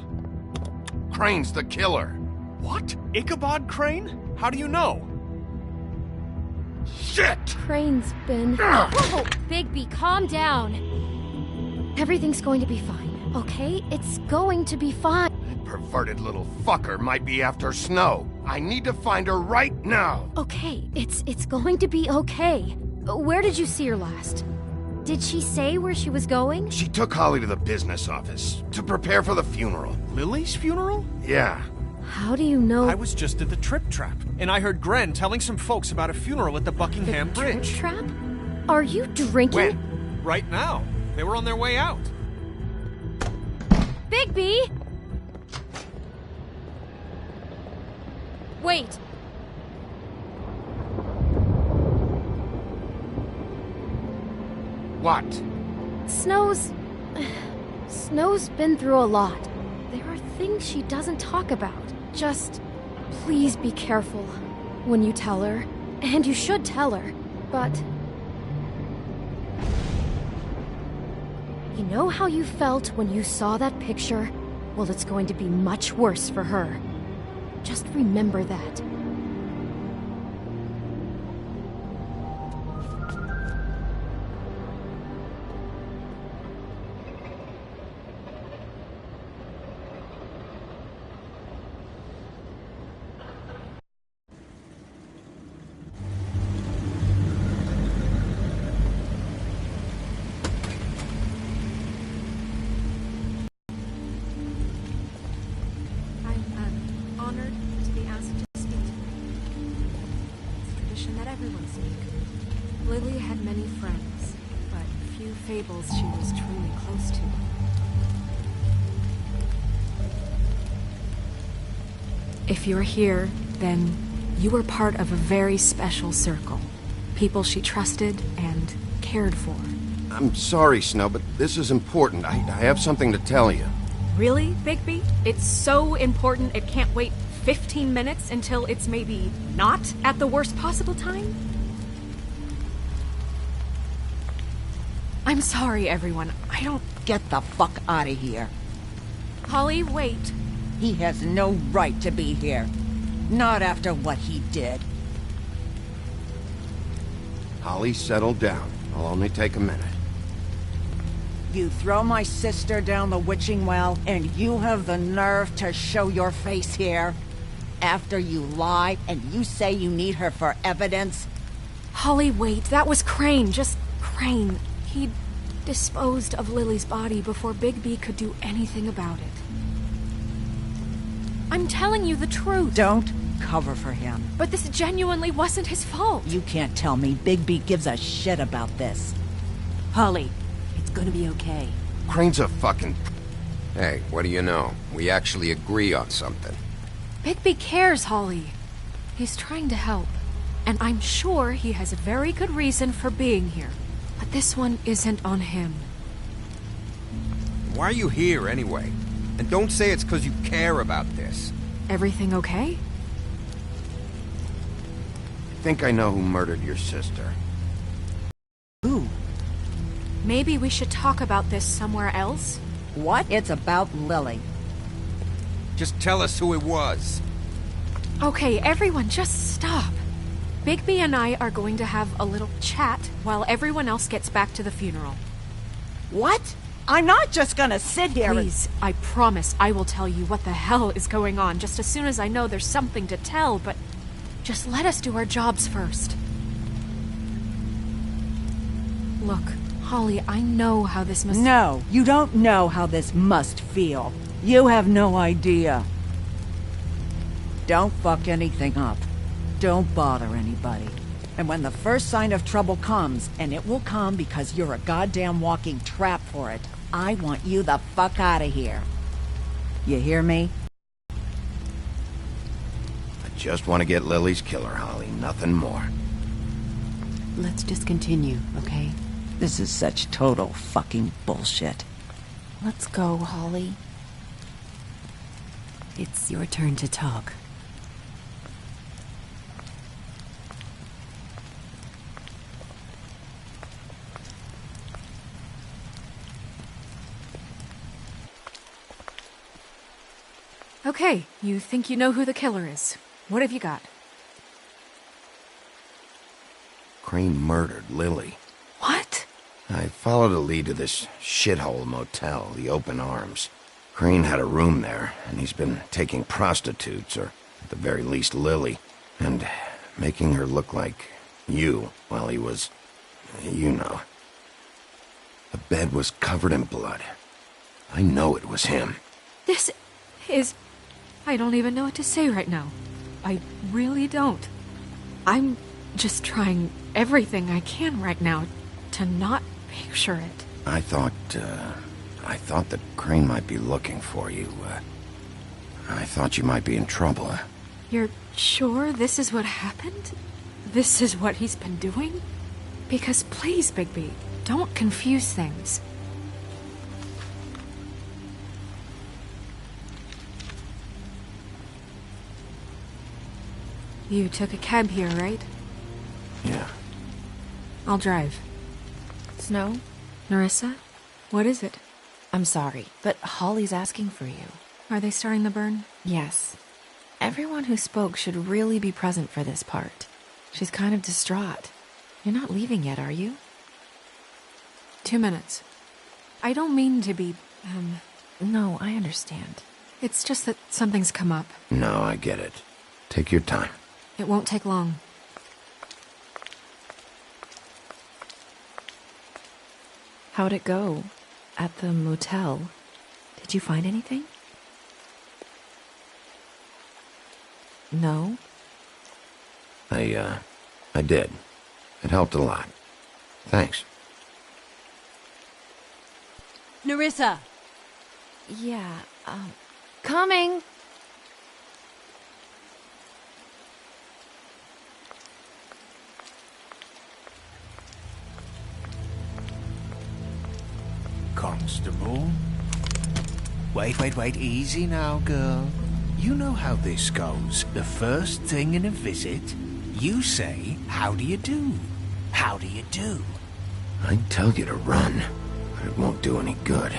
Crane's the killer. What? Ichabod Crane? How do you know? Shit! Crane's been... Whoa! Bigby, calm down. Everything's going to be fine, okay? It's going to be fine. That perverted little fucker might be after Snow. I need to find her right now. Okay, it's going to be okay. Where did you see her last? Did she say where she was going? She took Holly to the business office to prepare for the funeral. Lily's funeral? Yeah. How do you know? I was just at the Trip Trap, and I heard Gren telling some folks about a funeral at the Buckingham Bridge. Trip Trap? Are you drinking? When? Right now. They were on their way out. Bigby! Wait. What? Snow's been through a lot. There are things she doesn't talk about. Just please be careful when you tell her. And you should tell her. But you know how you felt when you saw that picture? Well, it's going to be much worse for her. Just remember that. speak. Lily had many friends, but few fables she was truly close to. If you're here, then you were part of a very special circle. People she trusted and cared for. I'm sorry, Snow, but this is important. I have something to tell you. Really, Bigby? It's so important it can't wait 15 minutes until it's maybe not at the worst possible time? I'm sorry, everyone. I don't... Get the fuck out of here. Holly, wait. He has no right to be here. Not after what he did. Holly, settle down. I'll only take a minute. You throw my sister down the witching well, and you have the nerve to show your face here? After you lie, and you say you need her for evidence? Holly, wait. That was Crane. Just Crane. He disposed of Lily's body before Bigby could do anything about it. I'm telling you the truth. Don't cover for him. But this genuinely wasn't his fault. You can't tell me Bigby gives a shit about this. Holly, it's gonna be okay. Crane's a fucking... Hey, what do you know? We actually agree on something. Bigby cares, Holly. He's trying to help. And I'm sure he has a very good reason for being here. But this one isn't on him. Why are you here, anyway? And don't say it's because you care about this. Everything okay? I think I know who murdered your sister. Who? Maybe we should talk about this somewhere else? What? It's about Lily. Just tell us who it was. Okay, everyone, just stop. Bigby and I are going to have a little chat while everyone else gets back to the funeral. What? I'm not just gonna sit here Please, I promise I will tell you what the hell is going on just as soon as I know there's something to tell, but just let us do our jobs first. Look, Holly, I know how this must... No, you don't know how this must feel. You have no idea. Don't fuck anything up. Don't bother anybody. And when the first sign of trouble comes, and it will come because you're a goddamn walking trap for it, I want you the fuck out of here. You hear me? I just want to get Lily's killer, Holly. Nothing more. Let's just continue, okay? This is such total fucking bullshit. Let's go, Holly. It's your turn to talk. Okay, you think you know who the killer is. What have you got? Crane murdered Lily. What? I followed a lead to this shithole motel, the Open Arms. Crane had a room there, and he's been taking prostitutes, or at the very least Lily, and making her look like you while he was... you know. The bed was covered in blood. I know it was him. This is... I don't even know what to say right now. I really don't. I'm just trying everything I can right now to not picture it. I thought that Crane might be looking for you. I thought you might be in trouble. You're sure this is what happened? This is what he's been doing? Because please, Bigby, don't confuse things. You took a cab here, right? Yeah. I'll drive. Snow? Nerissa? What is it? I'm sorry, but Holly's asking for you. Are they starting the burn? Yes. Everyone who spoke should really be present for this part. She's kind of distraught. You're not leaving yet, are you? 2 minutes. I don't mean to be, No, I understand. It's just that something's come up. No, I get it. Take your time. It won't take long. How'd it go? At the motel? Did you find anything? No? I did. It helped a lot. Thanks. Nerissa! Yeah, coming! Constable? Wait, easy now, girl. You know how this goes. The first thing in a visit, you say, how do you do? How do you do? I'd tell you to run, but it won't do any good.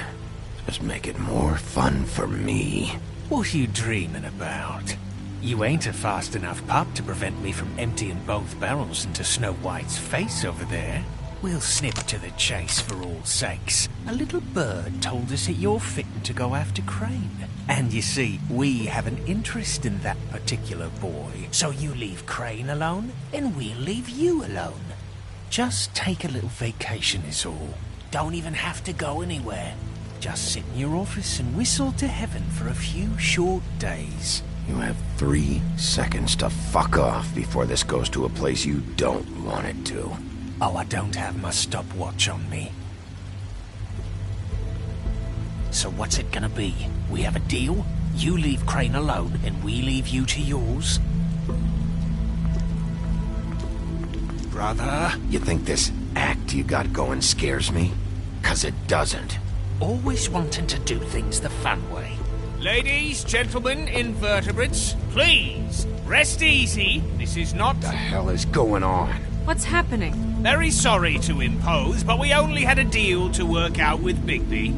Just make it more fun for me. What are you dreaming about? You ain't a fast enough pup to prevent me from emptying both barrels into Snow White's face over there. We'll snip to the chase for all sakes. A little bird told us that you're fitting to go after Crane. And you see, we have an interest in that particular boy. So you leave Crane alone, and we'll leave you alone. Just take a little vacation is all. Don't even have to go anywhere. Just sit in your office and whistle to heaven for a few short days. You have 3 seconds to fuck off before this goes to a place you don't want it to. Oh, I don't have my stopwatch on me. So what's it gonna be? We have a deal? You leave Crane alone, and we leave you to yours? Brother? You think this act you got going scares me? 'Cause it doesn't. Always wanting to do things the fun way. Ladies, gentlemen, invertebrates, please, rest easy. This is not... What the hell is going on? What's happening? Very sorry to impose, but we only had a deal to work out with Bigby.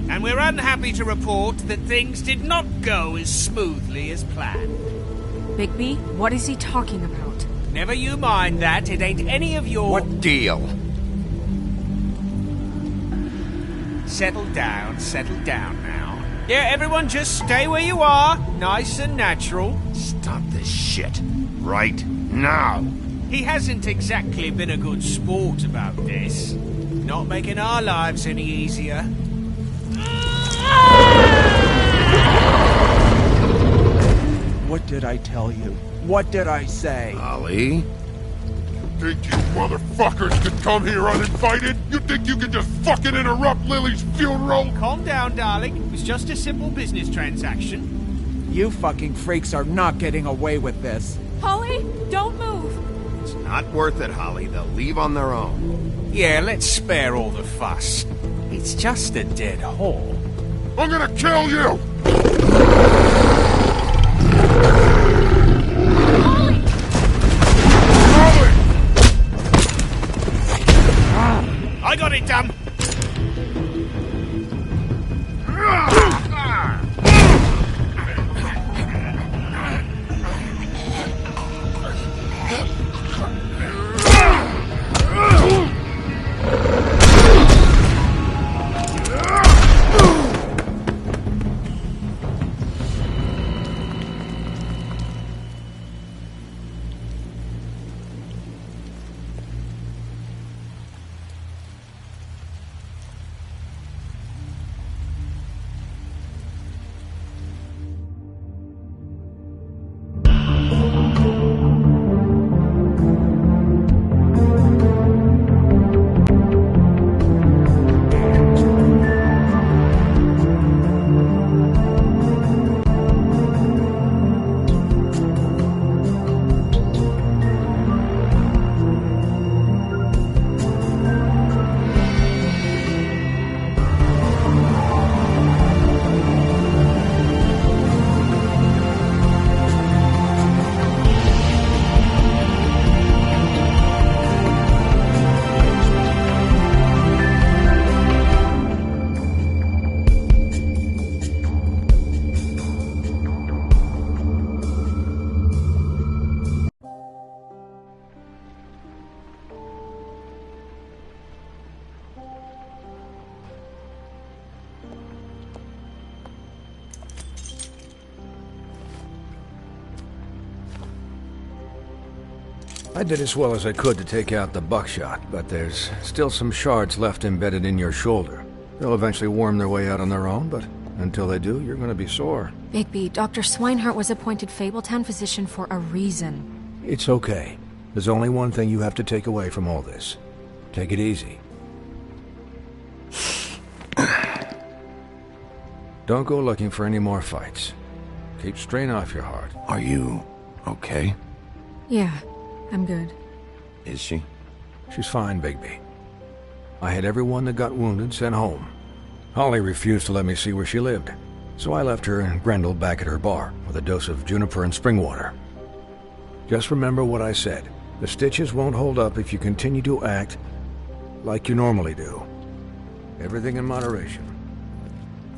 And we're unhappy to report that things did not go as smoothly as planned. Bigby, what is he talking about? Never you mind that, it ain't any of your... What deal? Settle down now. Yeah, everyone just stay where you are, nice and natural. Stop this shit, right now. He hasn't exactly been a good sport about this. Not making our lives any easier. What did I tell you? What did I say? Ollie? You think you motherfuckers can come here uninvited? You think you can just fucking interrupt Lily's funeral? Calm down, darling. It was just a simple business transaction. You fucking freaks are not getting away with this. Holly, don't move! It's not worth it, Holly. They'll leave on their own. Yeah, let's spare all the fuss. It's just a dead hole. I'm gonna kill you! I got it done. I did as well as I could to take out the buckshot, but there's still some shards left embedded in your shoulder. They'll eventually worm their way out on their own, but until they do, you're gonna be sore. Bigby, Dr. Swinehart was appointed Fabletown physician for a reason. It's okay. There's only one thing you have to take away from all this. Take it easy. Don't go looking for any more fights. Keep strain off your heart. Are you okay? Yeah, I'm good. Is she? She's fine, Bigby. I had everyone that got wounded sent home. Holly refused to let me see where she lived, so I left her and Grendel back at her bar with a dose of juniper and spring water. Just remember what I said. The stitches won't hold up if you continue to act like you normally do. Everything in moderation.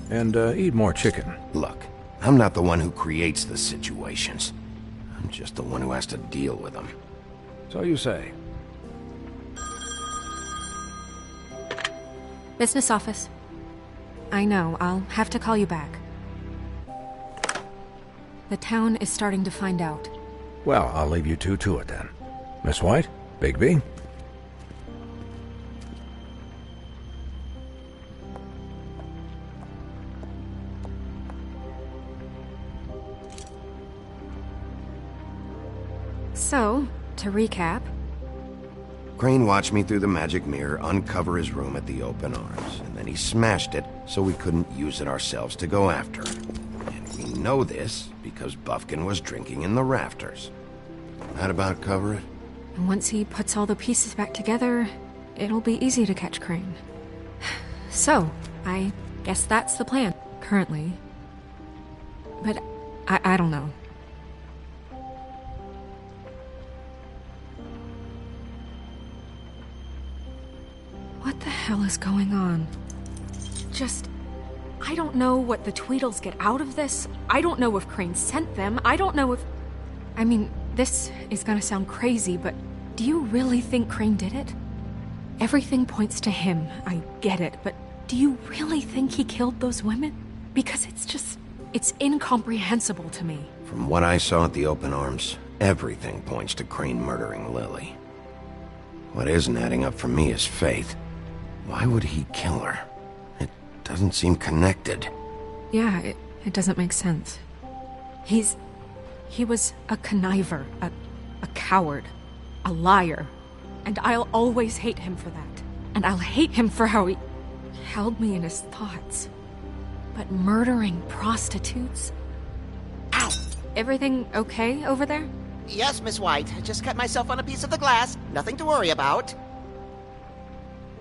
And eat more chicken. Look, I'm not the one who creates the situations. I'm just the one who has to deal with them. So you say. Business office. I know, I'll have to call you back. The town is starting to find out. Well, I'll leave you two to it then. Miss White? Bigby? So, to recap... Crane watched me through the magic mirror uncover his room at the open arms, and then he smashed it so we couldn't use it ourselves to go after it. And we know this because Buffkin was drinking in the rafters. That about cover it? And once he puts all the pieces back together, it'll be easy to catch Crane. So, I guess that's the plan, currently. But I don't know. What the hell is going on? I don't know what the Tweedles get out of this. I don't know if Crane sent them. I don't know if... I mean, this is gonna sound crazy, but do you really think Crane did it? Everything points to him, I get it, but do you really think he killed those women? Because it's incomprehensible to me. From what I saw at the open arms, everything points to Crane murdering Lily. What isn't adding up for me is Faith. Why would he kill her? It doesn't seem connected. Yeah, it doesn't make sense. He was a conniver, a coward, a liar. And I'll always hate him for that. And I'll hate him for how he held me in his thoughts. But murdering prostitutes? Ow! Everything okay over there? Yes, Miss White. I just cut myself on a piece of the glass. Nothing to worry about.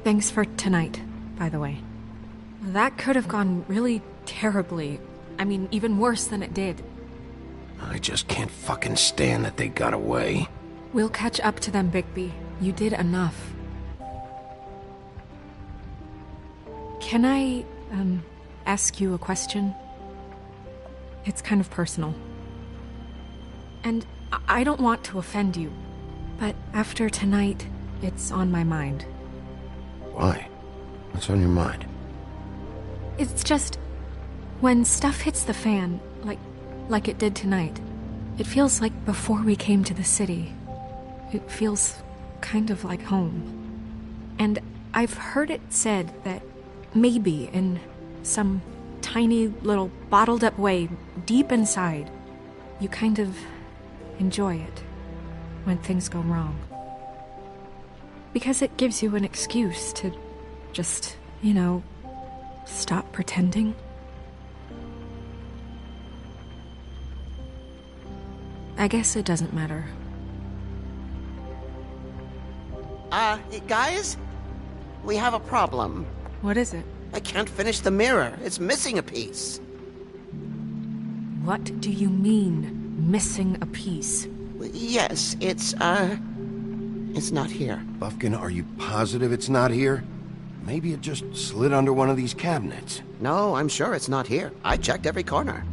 Thanks for tonight, by the way. That could have gone really terribly. I mean, even worse than it did. I just can't fucking stand that they got away. We'll catch up to them, Bigby. You did enough. Can I, ask you a question? It's kind of personal. And I don't want to offend you, but after tonight, it's on my mind. Why? What's on your mind? It's just... when stuff hits the fan, like it did tonight, it feels like before we came to the city. It feels kind of like home. And I've heard it said that maybe in some tiny little bottled up way deep inside, you kind of enjoy it when things go wrong. Because it gives you an excuse to just, stop pretending. I guess it doesn't matter. Guys? We have a problem. What is it? I can't finish the mirror. It's missing a piece. What do you mean, missing a piece? Yes, it's not here. Buffkin, are you positive it's not here? Maybe it just slid under one of these cabinets. No, I'm sure it's not here. I checked every corner.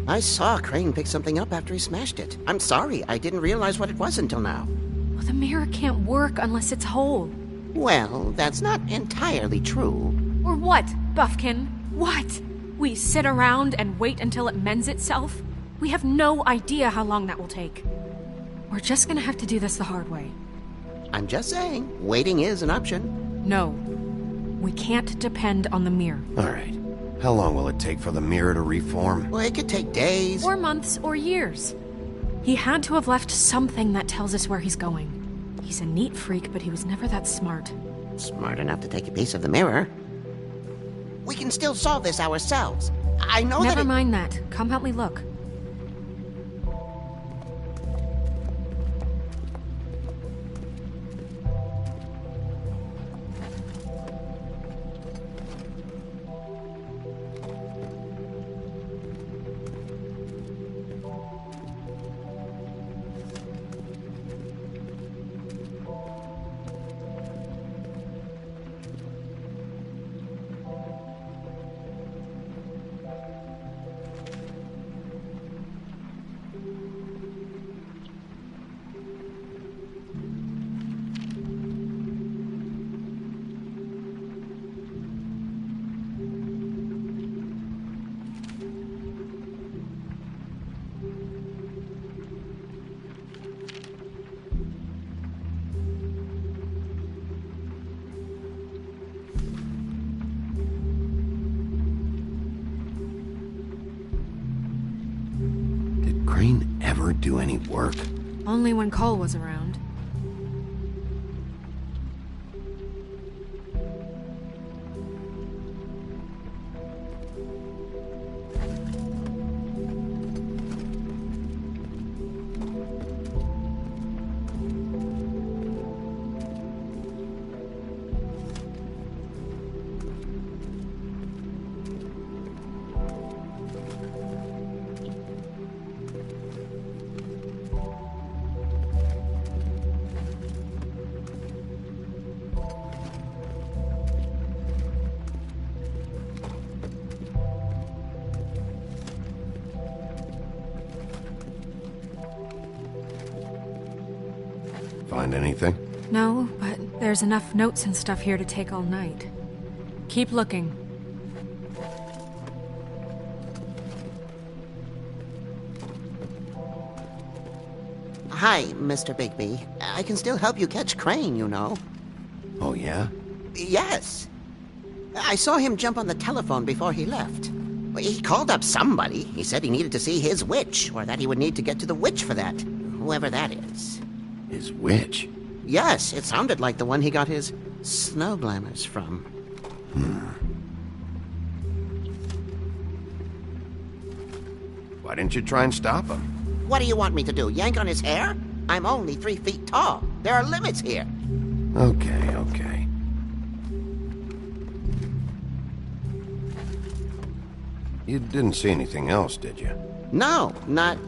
I saw Crane pick something up after he smashed it. I'm sorry, I didn't realize what it was until now. Well, the mirror can't work unless it's whole. Well, that's not entirely true. Or what, Buffkin? What? We sit around and wait until it mends itself? We have no idea how long that will take. We're just gonna have to do this the hard way. I'm just saying, waiting is an option. No. We can't depend on the mirror. All right. How long will it take for the mirror to reform? Well, it could take days. Or months or years. He had to have left something that tells us where he's going. He's a neat freak, but he was never that smart. Smart enough to take a piece of the mirror. We can still solve this ourselves. I know Never mind that. Come help me look. Crane ever do any work? Only when Cole was around. Find anything? No, but there's enough notes and stuff here to take all night. Keep looking. Hi, Mr. Bigby. I can still help you catch Crane, you know. Oh, yeah? Yes. I saw him jump on the telephone before he left. He called up somebody. He said he needed to see his witch, or that he would need to get to the witch for that. Whoever that is. His witch? Yes, it sounded like the one he got his snow glamours from. Why didn't you try and stop him? What do you want me to do, yank on his hair? I'm only 3 feet tall. There are limits here. Okay. You didn't see anything else, did you? No, not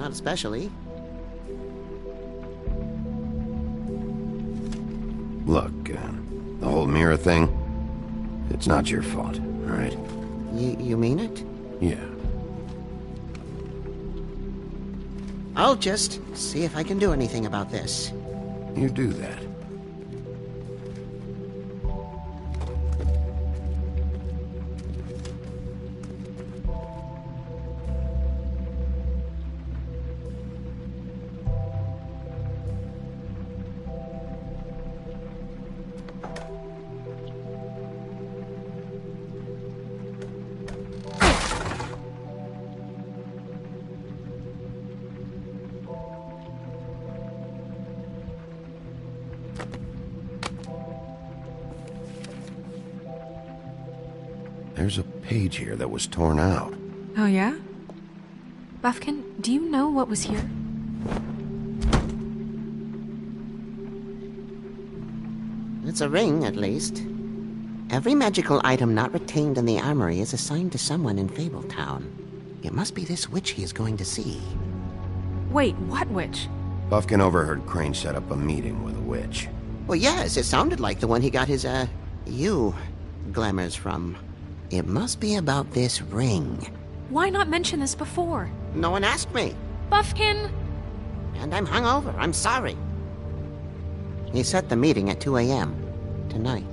especially. Look, the whole mirror thing, it's not your fault, all right? You mean it? Yeah. I'll just see if I can do anything about this. You do that. There's a page here that was torn out. Oh, yeah? Buffkin, do you know what was here? It's a ring, at least. Every magical item not retained in the armory is assigned to someone in Fabletown. It must be this witch he is going to see. Wait, what witch? Buffkin overheard Crane set up a meeting with a witch. Well, yes, it sounded like the one he got his, glamours from. It must be about this ring. Why not mention this before? No one asked me. Buffkin! And I'm hungover. I'm sorry. He set the meeting at 2 a.m. tonight.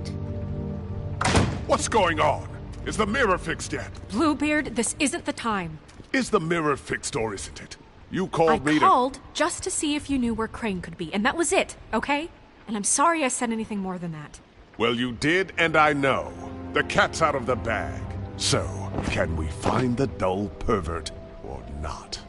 What's going on? Is the mirror fixed yet? Bluebeard, this isn't the time. Is the mirror fixed or isn't it? You called me I called just to see if you knew where Crane could be, and that was it, okay? And I'm sorry I said anything more than that. Well, you did, and I know. The cat's out of the bag. So, can we find the dull pervert or not?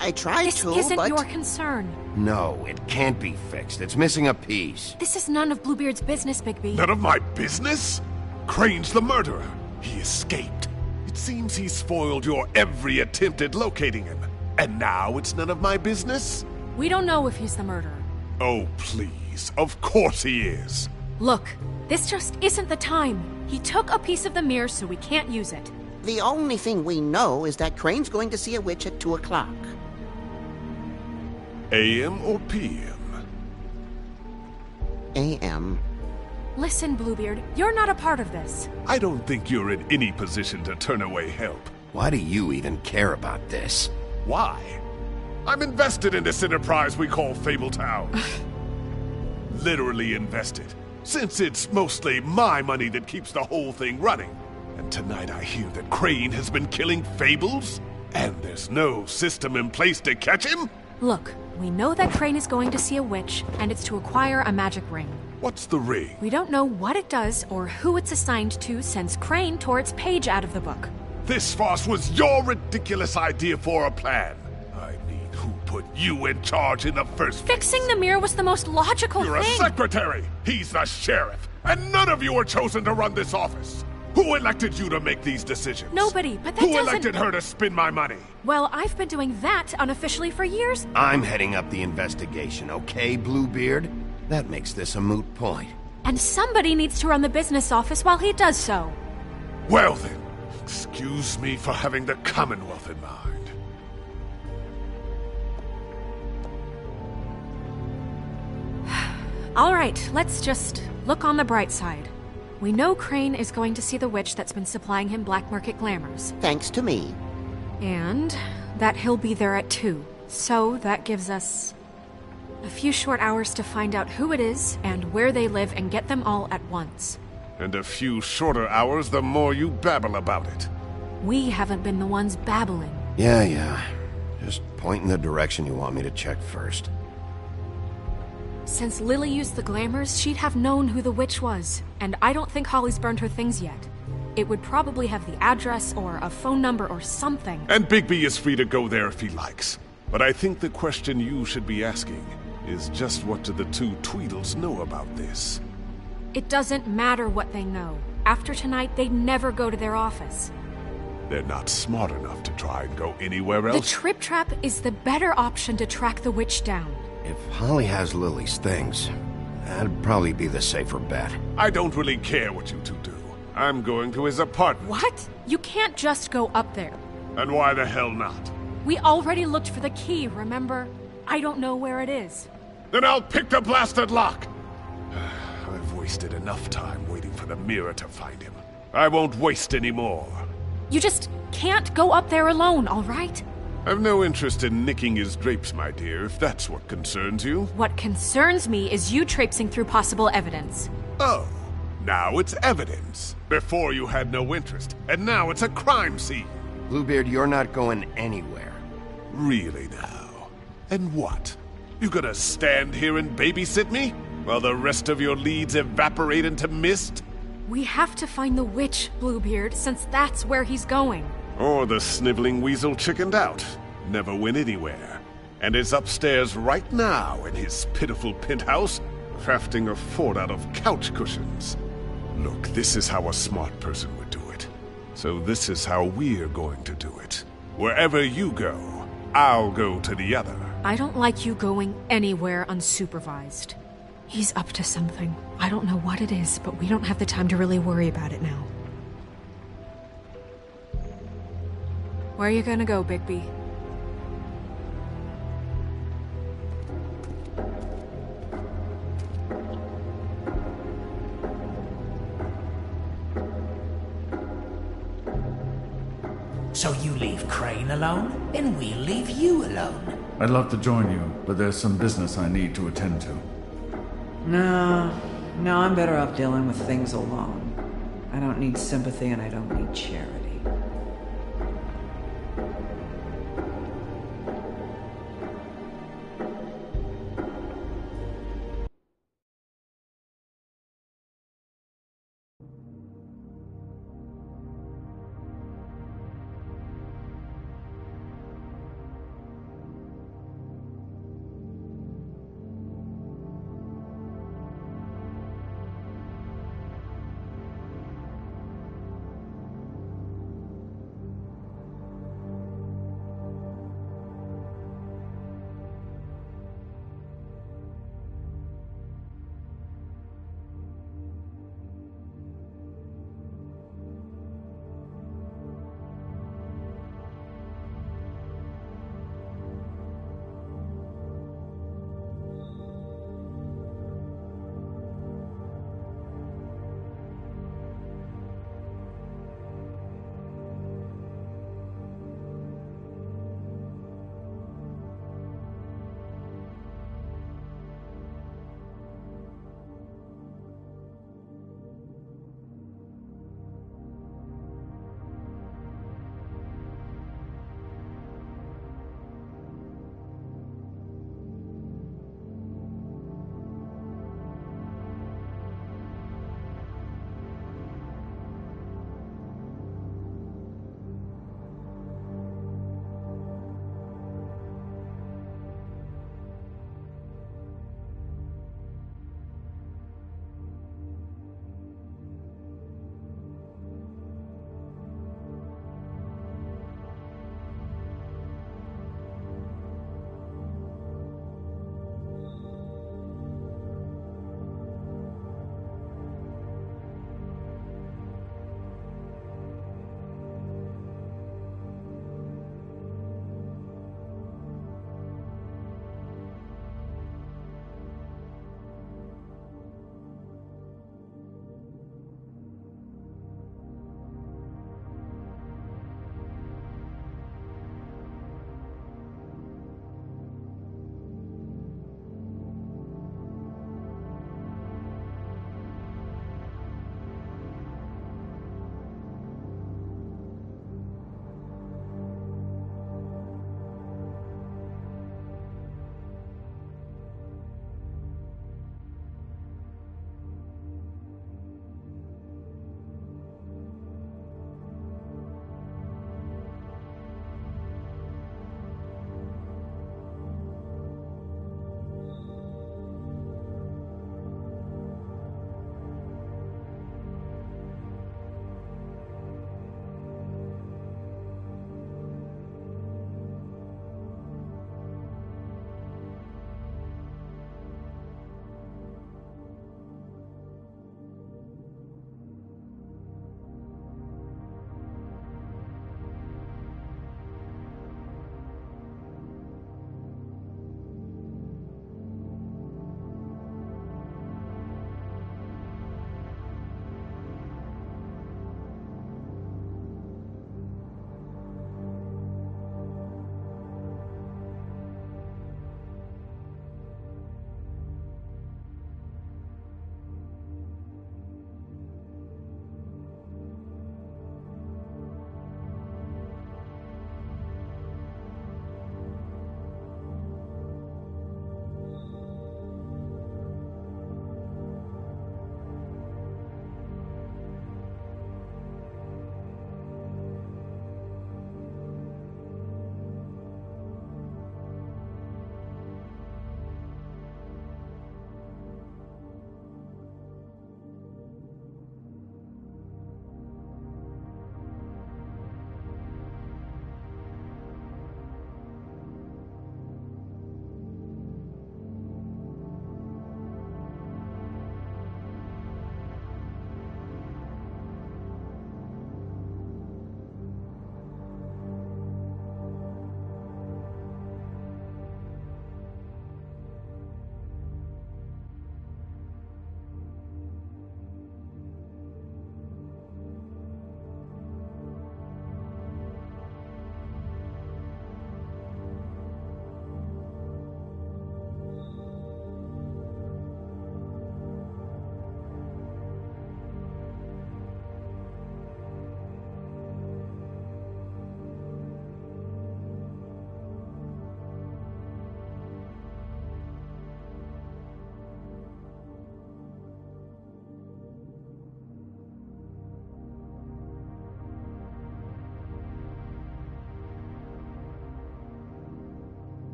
I tried to, This isn't but... your concern. No, it can't be fixed. It's missing a piece. This is none of Bluebeard's business, Bigby. None of my business? Crane's the murderer. He escaped. It seems he spoiled your every attempt at locating him. And now it's none of my business? We don't know if he's the murderer. Oh, please. Of course he is. Look, this just isn't the time. He took a piece of the mirror, so we can't use it. The only thing we know is that Crane's going to see a witch at 2 o'clock. AM or PM? AM. Listen, Bluebeard, you're not a part of this. I don't think you're in any position to turn away help. Why do you even care about this? Why? I'm invested in this enterprise we call Fabletown. Literally invested. Since it's mostly my money that keeps the whole thing running. And tonight I hear that Crane has been killing Fables? And there's no system in place to catch him? Look, we know that Crane is going to see a witch, and it's to acquire a magic ring. What's the ring? We don't know what it does or who it's assigned to since Crane tore its page out of the book. This farce was your ridiculous idea for a plan. I mean, who put you in charge in the first place? Fixing the mirror was the most logical You're thing. a secretary! He's the sheriff! And none of you were chosen to run this office! Who elected you to make these decisions? Nobody, but that Who doesn't... elected her to spend my money? Well, I've been doing that unofficially for years. I'm heading up the investigation, okay, Bluebeard? That makes this a moot point. And somebody needs to run the business office while he does so. Well then, excuse me for having the Commonwealth in mind. All right, let's just look on the bright side. We know Crane is going to see the witch that's been supplying him black market glamours. Thanks to me. And that he'll be there at 2. So that gives us a few short hours to find out who it is and where they live and get them all at once. And a few shorter hours the more you babble about it. We haven't been the ones babbling. Yeah. Just point in the direction you want me to check first. Since Lily used the glamours, she'd have known who the witch was. And I don't think Holly's burned her things yet. It would probably have the address or a phone number or something. And Bigby is free to go there if he likes. But I think the question you should be asking is just what do the two Tweedles know about this? It doesn't matter what they know. After tonight, they'd never go to their office. They're not smart enough to try and go anywhere The else. Trip Trap is the better option to track the witch down. If Holly has Lily's things, that'd probably be the safer bet. I don't really care what you two do. I'm going to his apartment. What? You can't just go up there. And why the hell not? We already looked for the key, remember? I don't know where it is. Then I'll pick the blasted lock! I've wasted enough time waiting for the mirror to find him. I won't waste any more. You just can't go up there alone, all right? I've no interest in nicking his drapes, my dear, if that's what concerns you. What concerns me is you traipsing through possible evidence. Oh, now it's evidence. Before you had no interest, and now it's a crime scene. Bluebeard, you're not going anywhere. Really now? And what? You gonna stand here and babysit me? While the rest of your leads evaporate into mist? We have to find the witch, Bluebeard, since that's where he's going. Or the sniveling weasel chickened out. Never went anywhere. And is upstairs right now in his pitiful penthouse, crafting a fort out of couch cushions. Look, this is how a smart person would do it. So this is how we're going to do it. Wherever you go, I'll go to the other. I don't like you going anywhere unsupervised. He's up to something. I don't know what it is, but we don't have the time to really worry about it now. Where are you gonna go, Bigby? So you leave Crane alone, and we'll leave you alone. I'd love to join you, but there's some business I need to attend to. No, I'm better off dealing with things alone. I don't need sympathy and I don't need charity.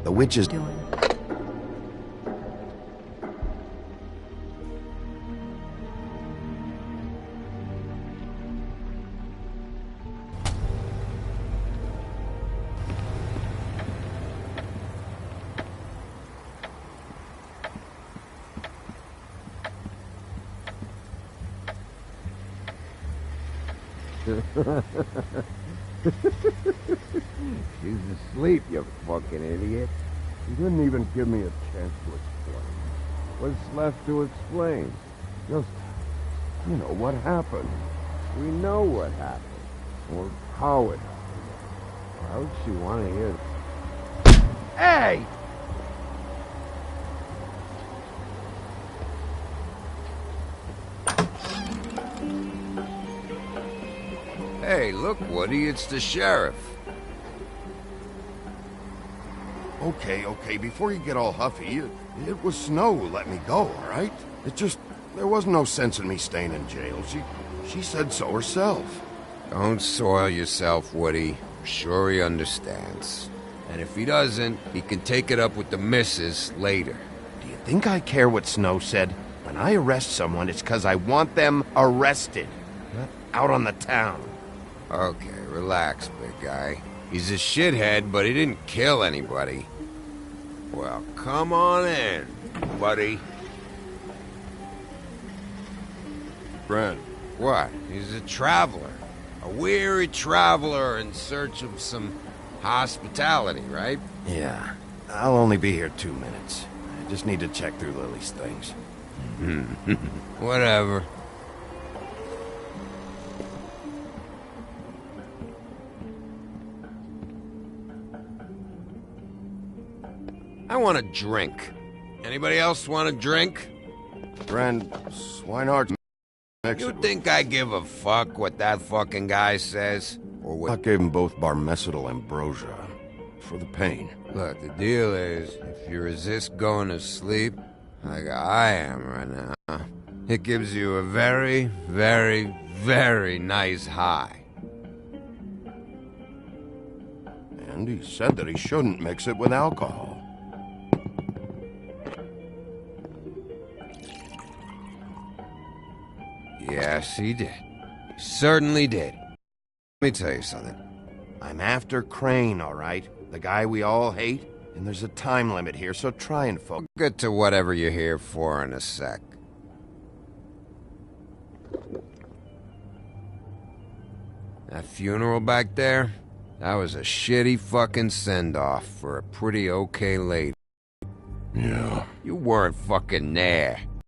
The witch is... Doing. She's asleep, you fucking idiot. You didn't even give me a chance to explain. What's left to explain? Just, you know, what happened. We know what happened. Or how it happened. Why would she want to hear... Hey! Hey, look, Woody, it's the sheriff. Okay, before you get all huffy, it was Snow who let me go, all right? It just... there was no sense in me staying in jail. She said so herself. Don't soil yourself, Woody. I'm sure he understands. And if he doesn't, he can take it up with the missus later. Do you think I care what Snow said? When I arrest someone, it's because I want them arrested. Not out on the town. Okay, relax, big guy. He's a shithead, but he didn't kill anybody. Well, come on in, buddy. Brent. What? He's a traveler. A weary traveler in search of some hospitality, right? Yeah. I'll only be here 2 minutes. I just need to check through Lily's things. Whatever. I want a drink. Anybody else want a drink? Brent, Swinehart... You think I give a fuck what that fucking guy says? Or what? I gave him both Barmecidal ambrosia. For the pain. Look, the deal is, if you resist going to sleep, like I am right now, it gives you a very, very, very nice high. And he said that he shouldn't mix it with alcohol. Yes, he did. He certainly did. Let me tell you something. I'm after Crane, all right? The guy we all hate? And there's a time limit here, so try and focus. We'll get to whatever you're here for in a sec. That funeral back there? That was a shitty fucking send-off for a pretty okay lady. Yeah. You weren't fucking there.